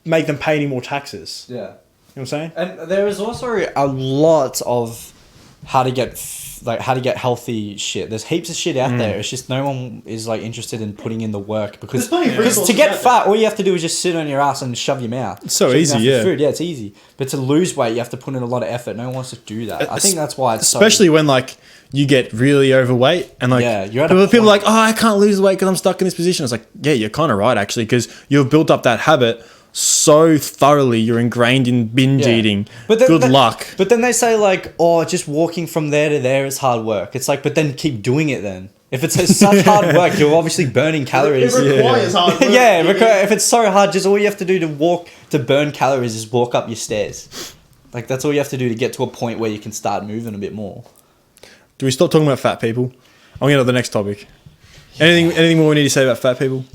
make them pay any more taxes. Yeah. You know what I'm saying? And there is also a lot of how to get healthy shit. There's heaps of shit out there. It's just no one is like interested in putting in the work, because There's plenty of resources to get out fat, all you have to do is just sit on your ass and shove your mouth. It's so Shove your easy, mouth for yeah. Food. Yeah, it's easy. But to lose weight, you have to put in a lot of effort. No one wants to do that. I think that's why it's especially when like you get really overweight and like Yeah, you're at a people are like, point. oh, I can't lose weight because I'm stuck in this position. It's like, yeah, you're kind of right actually, because you've built up that habit so thoroughly, you're ingrained in binge Yeah. eating. But then, Good luck. But then they say like, oh, just walking from there to there is hard work. It's like, but then keep doing it then. If it's such hard work, you're obviously burning calories. It requires hard work. Yeah, because if it's so hard, just all you have to do to burn calories is walk up your stairs. Like, that's all you have to do to get to a point where you can start moving a bit more. Do we stop talking about fat people? I'm going to the next topic. Anything more we need to say about fat people?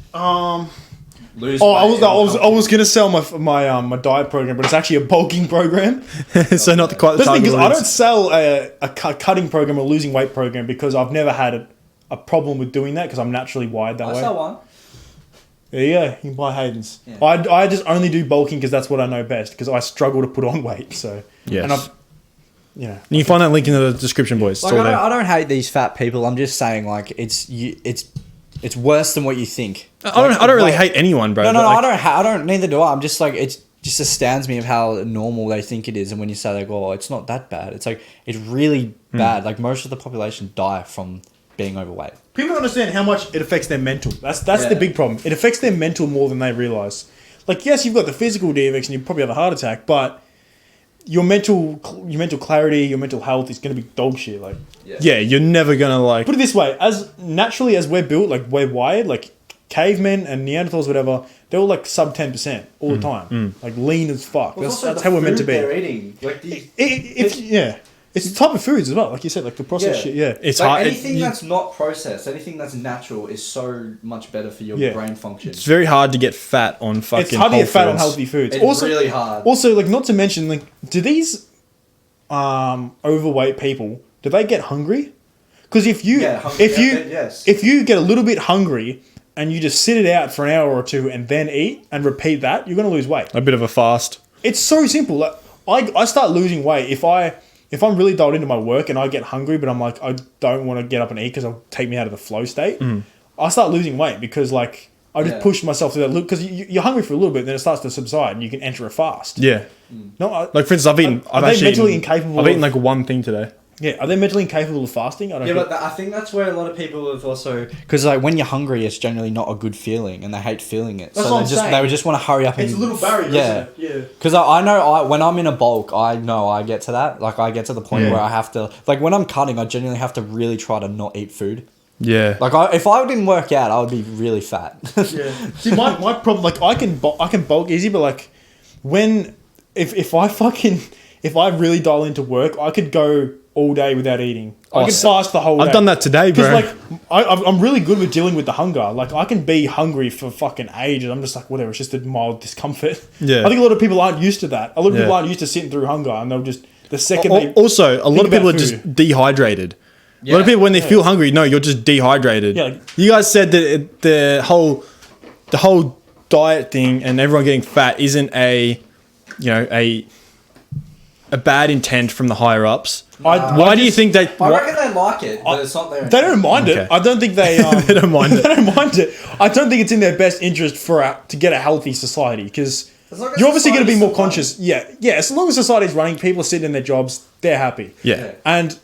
Lose I was gonna sell my diet program, but it's actually a bulking program. So not quite the That's the thing, target because I don't audience. sell a cutting program or losing weight program because I've never had a problem with doing that, because I'm naturally wired that way. one. There you go. You can buy Hayden's. Yeah. I just only do bulking because that's what I know best, because I struggle to put on weight. So Yes. and I've, you know, You can find that link in the description, boys. It's Like, all I there. don't hate these fat people. I'm just saying, like, it's worse than what you think. I don't really hate anyone, bro. No, but, like, I don't. Neither do I. I'm just like, it just astounds me of how normal they think it is, and when you say like, oh, it's not that bad, it's like, it's really bad. Like, most of the population die from being overweight. people don't understand how much it affects their mental. That's Yeah. the big problem. It affects their mental more than they realize. Like, yes, you've got the physical defects and you probably have a heart attack, but your mental clarity, your mental health is going to be dog shit. Like, yeah, you're never going to like... put it this way: as naturally as we're built, like we're wired, like cavemen and Neanderthals, whatever, they're all like sub 10% all the time, like lean as fuck. That's how we're meant to be. eating. Like, It's the type of foods as well, like you said, like the processed shit. Yeah, It's like hard. anything that's not processed, anything that's natural is so much better for your Yeah. brain function. It's very hard to get fat on fucking it's hard to get fat on Whole Foods. healthy foods. It's really hard. Also, like, not to mention, like, do these overweight people, do they get hungry? Because if you yes. if you get a little bit hungry and you just sit it out for an hour or two and then eat and repeat that, you're going to lose weight. A bit of a fast. It's so simple. Like, I start losing weight if I'm really dialed into my work and I get hungry, but I'm like, I don't want to get up and eat because it'll take me out of the flow state. I start losing weight because like I just push myself through that loop because you're hungry for a little bit, then it starts to subside and you can enter a fast. Yeah. No, Like for instance, I've eaten like one thing today. Yeah, are they mentally incapable of fasting? I don't know. But I think that's where a lot of people have also because like when you're hungry, it's generally not a good feeling, and they hate feeling it. That's so what I'm saying. they would just want to hurry up. It's a little barrier, isn't it? Yeah. Because I know when I'm in a bulk, I know I get to that. Like I get to the point where I have to like when I'm cutting, I genuinely have to really try to not eat food. Yeah. Like if I didn't work out, I would be really fat. Yeah. See, my problem, like I can bulk easy, but like if I really dial into work, I could go all day without eating. I could fast the whole day. I've done that today, bro. Because like I'm really good with dealing with the hunger. Like I can be hungry for fucking ages. I'm just like whatever. It's just a mild discomfort. Yeah. I think a lot of people aren't used to that. A lot of people aren't used to sitting through hunger, and they'll just the second they also a lot of think people are about just food. dehydrated. A lot of people when they feel hungry, no, you're just dehydrated. Yeah, like- you guys said that the whole diet thing and everyone getting fat isn't a bad intent from the higher ups. Why do you think they? I reckon they like it, but it's not their. They don't mind it. Okay. I don't think they. They don't mind it. They don't mind it. I don't think it's in their best interest to get a healthy society because As long as you're obviously going to be more society's conscious. Yeah. As long as society's running, people are sitting in their jobs, they're happy. Yeah. And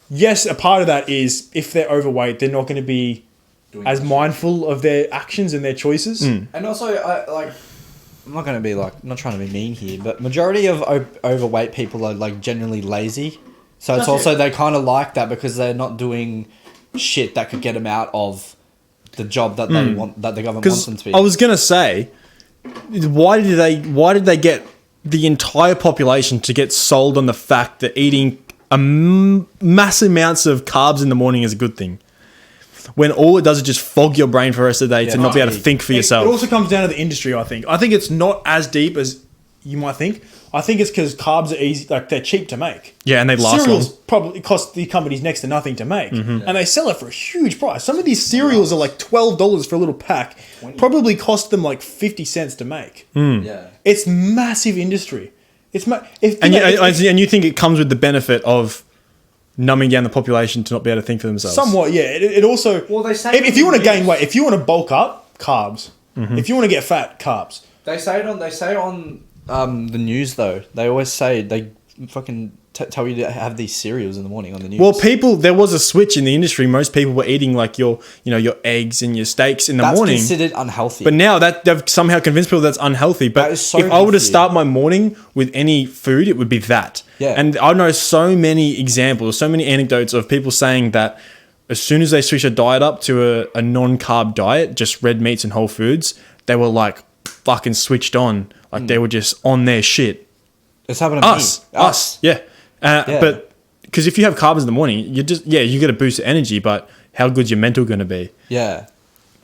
yes, a part of that is if they're overweight, they're not going to be as mindful of their actions and their choices. And also, I'm not going to be like, I'm not trying to be mean here, but majority of overweight people are like generally lazy. So it's also, they kind of like that because they're not doing shit that could get them out of the job that they want, that the government wants them to be. I was gonna say, why did they get the entire population to get sold on the fact that eating massive amounts of carbs in the morning is a good thing? When all it does is just fog your brain for the rest of the day to not be able to think for yourself. It also comes down to the industry, I think. I think it's not as deep as you might think. I think it's because carbs are easy, like they're cheap to make. Yeah, and they last Cereals long. probably cost the companies next to nothing to make. And they sell it for a huge price. Some of these cereals are like $12 for a little pack. Probably cost them like 50 cents to make. Yeah. It's massive industry. And you think it comes with the benefit of numbing down the population to not be able to think for themselves? Somewhat, yeah. It also... Well, they say if you want to gain weight, if you want to bulk up, carbs. If you want to get fat, carbs. They say it on the news though. They always say they fucking tell you to have these cereals in the morning on the news. Well, there was a switch in the industry. Most people were eating like your eggs and your steaks in the morning. That's considered unhealthy. But now that they've somehow convinced people that's unhealthy. But That is so if I were to good for you. start my morning with any food, it would be that. Yeah. And I know so many examples, so many anecdotes of people saying that as soon as they switch a diet up to a non-carb diet, just red meats and whole foods, they were like fucking switched on. Like they were just on their shit. It's happened to Us. Yeah. But because if you have carbs in the morning, you get a boost of energy, but how good's your mental going to be? Yeah.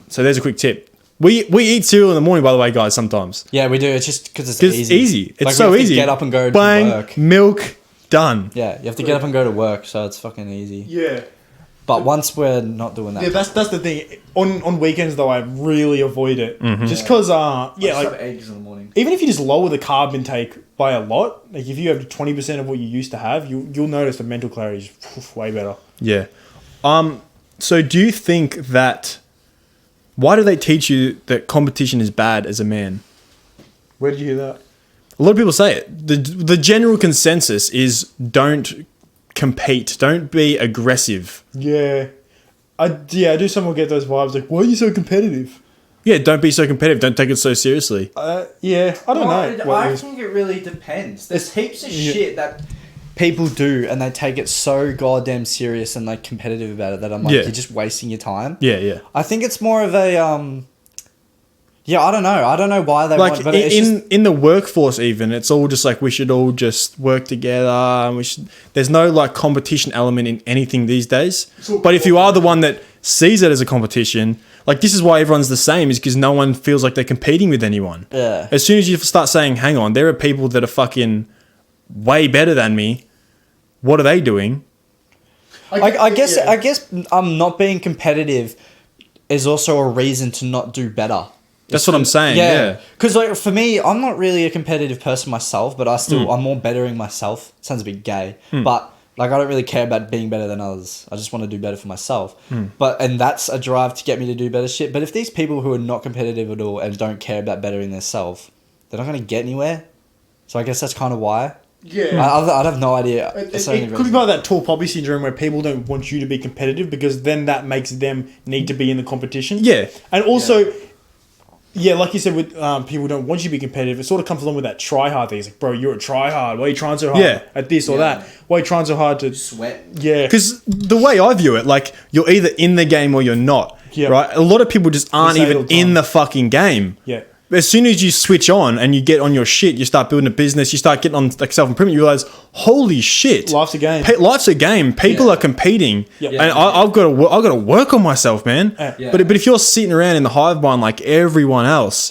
So there's a quick tip. We eat cereal in the morning, by the way, guys, sometimes. Yeah, we do. It's just because it's Because easy. it's easy. It's Like, so we have to easy. get up and go Bang, to work. milk, done. Yeah, you have to get up and go to work, so it's fucking easy. Yeah. But once we're not doing that, Yeah, that's the thing. On weekends, though, I really avoid it. Just because, like... eggs in the morning. Even if you just lower the carb intake by a lot, like if you have 20% of what you used to have, you'll notice the mental clarity is way better. Yeah. So do you think that... Why do they teach you that competition is bad as a man? Where did you hear that? A lot of people say it. The general consensus is don't compete. Don't be aggressive. Yeah. I do somewhat get those vibes, like, why are you so competitive? Yeah, don't be so competitive. Don't take it so seriously. Yeah, I don't know. I think it really depends. There's heaps of shit that people do, and they take it so goddamn serious and like competitive about it that I'm like, Yeah. you're just wasting your time. Yeah. I think it's more of a I don't know. I don't know why they Like want, but it's just, in the workforce, even it's all just like we should all just work together. And there's no like competition element in anything these days. But if you are the one that sees it as a competition, like this is why everyone's the same, is because no one feels like they're competing with anyone. Yeah. As soon as you start saying, "Hang on, there are people that are fucking way better than me. What are they doing?" I guess not being competitive is also a reason to not do better. That's what I'm saying. Yeah. Because like for me, I'm not really a competitive person myself, but I'm more bettering myself. Sounds a bit gay, but like I don't really care about being better than others. I just want to do better for myself. And that's a drive to get me to do better shit. But if these people who are not competitive at all and don't care about bettering themselves, they're not going to get anywhere. So I guess that's kind of why. Yeah. I have no idea. It could be part of that tall poppy syndrome where people don't want you to be competitive because then that makes them need to be in the competition. Yeah. And also, like you said, with people don't want you to be competitive, it sort of comes along with that try hard thing. It's like, bro, you're a try hard. Why are you trying so hard at this or that? Why are you trying so hard to sweat? Yeah. Because the way I view it, like, you're either in the game or you're not. Yeah. Right? A lot of people just aren't even in the fucking game. Yeah. As soon as you switch on and you get on your shit, you start building a business, you start getting on like self-improvement, you realize, holy shit. Life's a game. Life's a game. People are competing. Yeah. And I've got to work on myself, man. Yeah. But if you're sitting around in the hive mind like everyone else,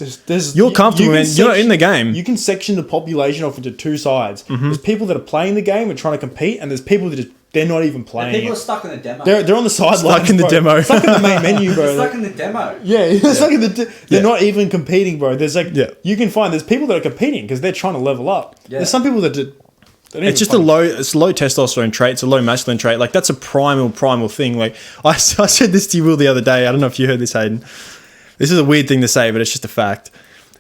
you're comfortable, man. You're not in the game. You can section the population off into two sides. There's people that are playing the game and trying to compete, and there's people that they're not even playing. People are stuck in the demo. They're on the sidelines. Stuck in the demo. Stuck in the main menu, bro. Stuck in the demo. Yeah, stuck in they're not even competing, bro. There's like you can find there's people that are competing because they're trying to level up. Yeah. There's some people that it's just a low testosterone trait. It's a low masculine trait. Like that's a primal thing. Like I said this to you, Will, the other day. I don't know if you heard this, Hayden. This is a weird thing to say, but it's just a fact.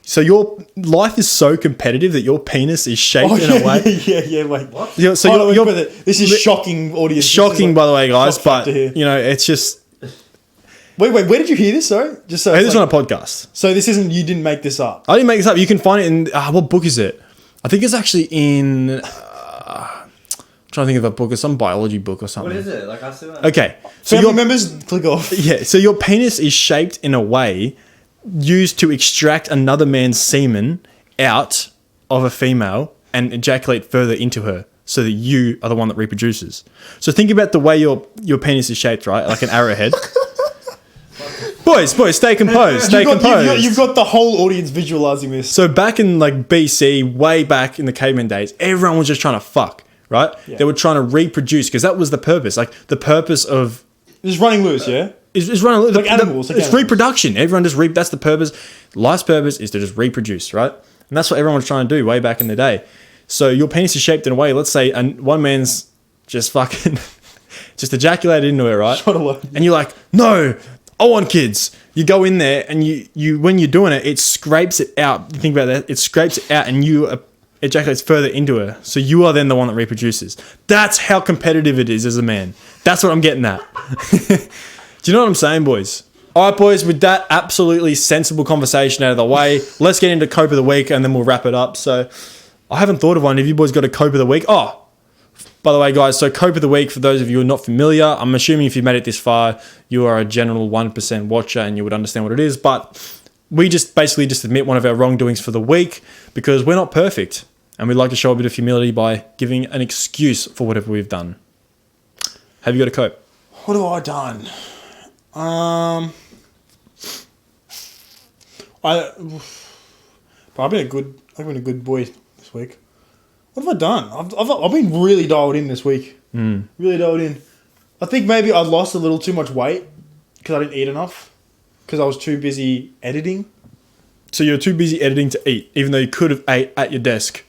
So your life is so competitive that your penis is shaped in a way. Wait. What? This is shocking, audience. Shocking, by the way, guys. But it's just. Wait. Where did you hear this? Sorry, just so. I heard this on a podcast. So this isn't. You didn't make this up. I didn't make this up. You can find it in what book is it? I think it's actually in. I'm trying to think of a book. It's some biology book or something. What is it? Like I said. Okay, so your members click off. Yeah. So your penis is shaped in a way used to extract another man's semen out of a female and ejaculate further into her so that you are the one that reproduces. So think about the way your penis is shaped, right? Like an arrowhead. Boys, stay composed. You've got the whole audience visualizing this. So back in like BC, way back in the caveman days, everyone was just trying to fuck, right? Yeah. They were trying to reproduce because that was the purpose. Like the purpose of... Just running loose, yeah? Is running like animals. It's reproduction. Everyone just that's the purpose. Life's purpose is to just reproduce, right? And that's what everyone was trying to do way back in the day. So your penis is shaped in a way. Let's say one man's just fucking just ejaculated into it, right? And you're like, no, I want kids. You go in there and you when you're doing it, it scrapes it out. You think about that. It scrapes it out and you ejaculates further into her. So you are then the one that reproduces. That's how competitive it is as a man. That's what I'm getting at. Do you know what I'm saying, boys? All right, boys, with that absolutely sensible conversation out of the way, let's get into Cope of the Week and then we'll wrap it up. So I haven't thought of one. Have you boys got a Cope of the Week? Oh, by the way, guys, so Cope of the Week, for those of you who are not familiar, I'm assuming if you've made it this far, you are a general 1% watcher and you would understand what it is. But we just basically admit one of our wrongdoings for the week because we're not perfect. And we'd like to show a bit of humility by giving an excuse for whatever we've done. Have you got a Cope? What have I done? I've been a good boy this week. What have I done? I've been really dialed in this week. Really dialed in. I think maybe I lost a little too much weight because I didn't eat enough because I was too busy editing. So you're too busy editing to eat, even though you could have ate at your desk.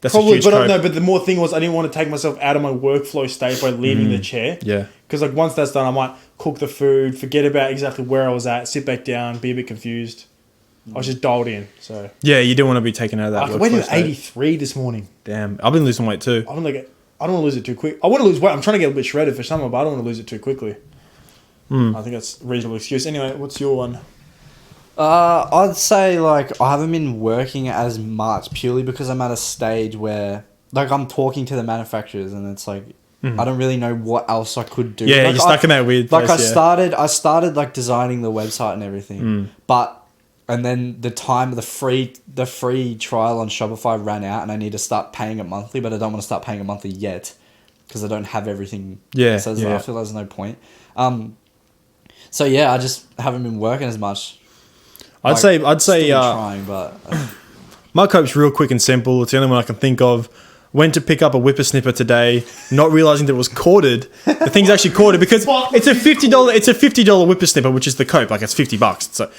That's probably, a huge cope. But the more thing was I didn't want to take myself out of my workflow state by leaving the chair. Yeah. Because like once that's done, I might cook the food, forget about exactly where I was at, sit back down, be a bit confused. I was just dialed in. So yeah, you don't want to be taken out of that. I went to 83 this morning. Damn, I've been losing weight too. I don't want to lose it too quick. I want to lose weight. I'm trying to get a bit shredded for summer, but I don't want to lose it too quickly. I think that's a reasonable excuse. Anyway, what's your one? I'd say like I haven't been working as much purely because I'm at a stage where like I'm talking to the manufacturers and it's like I don't really know what else I could do. Yeah, like, you're stuck in that weird place. Like I started like designing the website and everything, and then the free trial on Shopify ran out and I need to start paying it monthly, but I don't want to start paying it monthly yet because I don't have everything. Yeah, so I feel there's no point. So yeah, I just haven't been working as much. I'd say trying, but my cope's real quick and simple. It's the only one I can think of. Went to pick up a whippersnipper today, not realizing that it was corded. The thing's actually corded because it's a $50. It's a $50 whippersnipper, which is the cope. Like it's $50. So,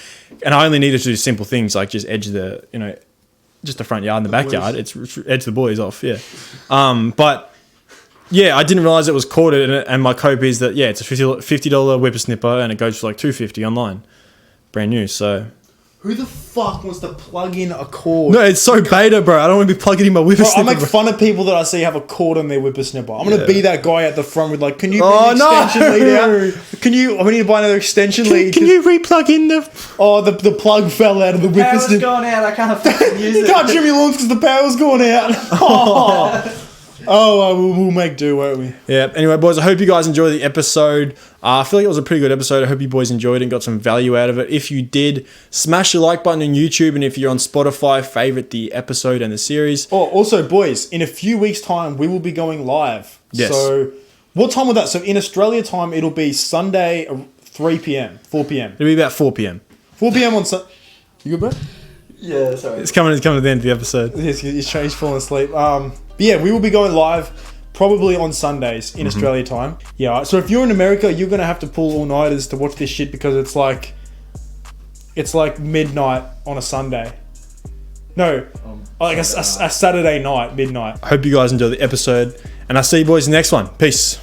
and I only needed to do simple things like just edge the, just the front yard and the backyard. It's edge the boys off. Yeah. But yeah, I didn't realize it was corded, and my cope is that it's a $50 whippersnipper, and it goes for like $250 online, brand new. So. Who the fuck wants to plug in a cord? No, it's so beta, bro. I don't want to be plugging in my whippersnipper. I make fun of people that I see have a cord on their whippersnipper. I'm gonna be that guy at the front with like, can you bring the extension lead out? Can you? I need to buy another extension lead. Can you re-plug in the? Oh, the plug fell out of the Power's whippersnipper. gone out. I can't fucking use it. You can't trim your lawns because the power's gone out. We'll make do, won't we? Yeah. Anyway, boys, I hope you guys enjoyed the episode. I feel like it was a pretty good episode. I hope you boys enjoyed it and got some value out of it. If you did, smash the like button on YouTube, and if you're on Spotify, favorite the episode and the series. Oh, also, boys, in a few weeks' time, we will be going live. Yes. So, what time will that? So, in Australia time, it'll be Sunday, 3 p.m., 4 p.m. It'll be about 4 p.m. 4 p.m. on Sunday. You good, bro? Yeah, sorry. It's coming to the end of the episode. He's falling asleep. But yeah, we will be going live probably on Sundays in Australia time. Yeah, so if you're in America, you're gonna have to pull all-nighters to watch this shit because it's like midnight on a Sunday. No, like a Saturday night, midnight. I hope you guys enjoyed the episode, and I'll see you boys in the next one. Peace.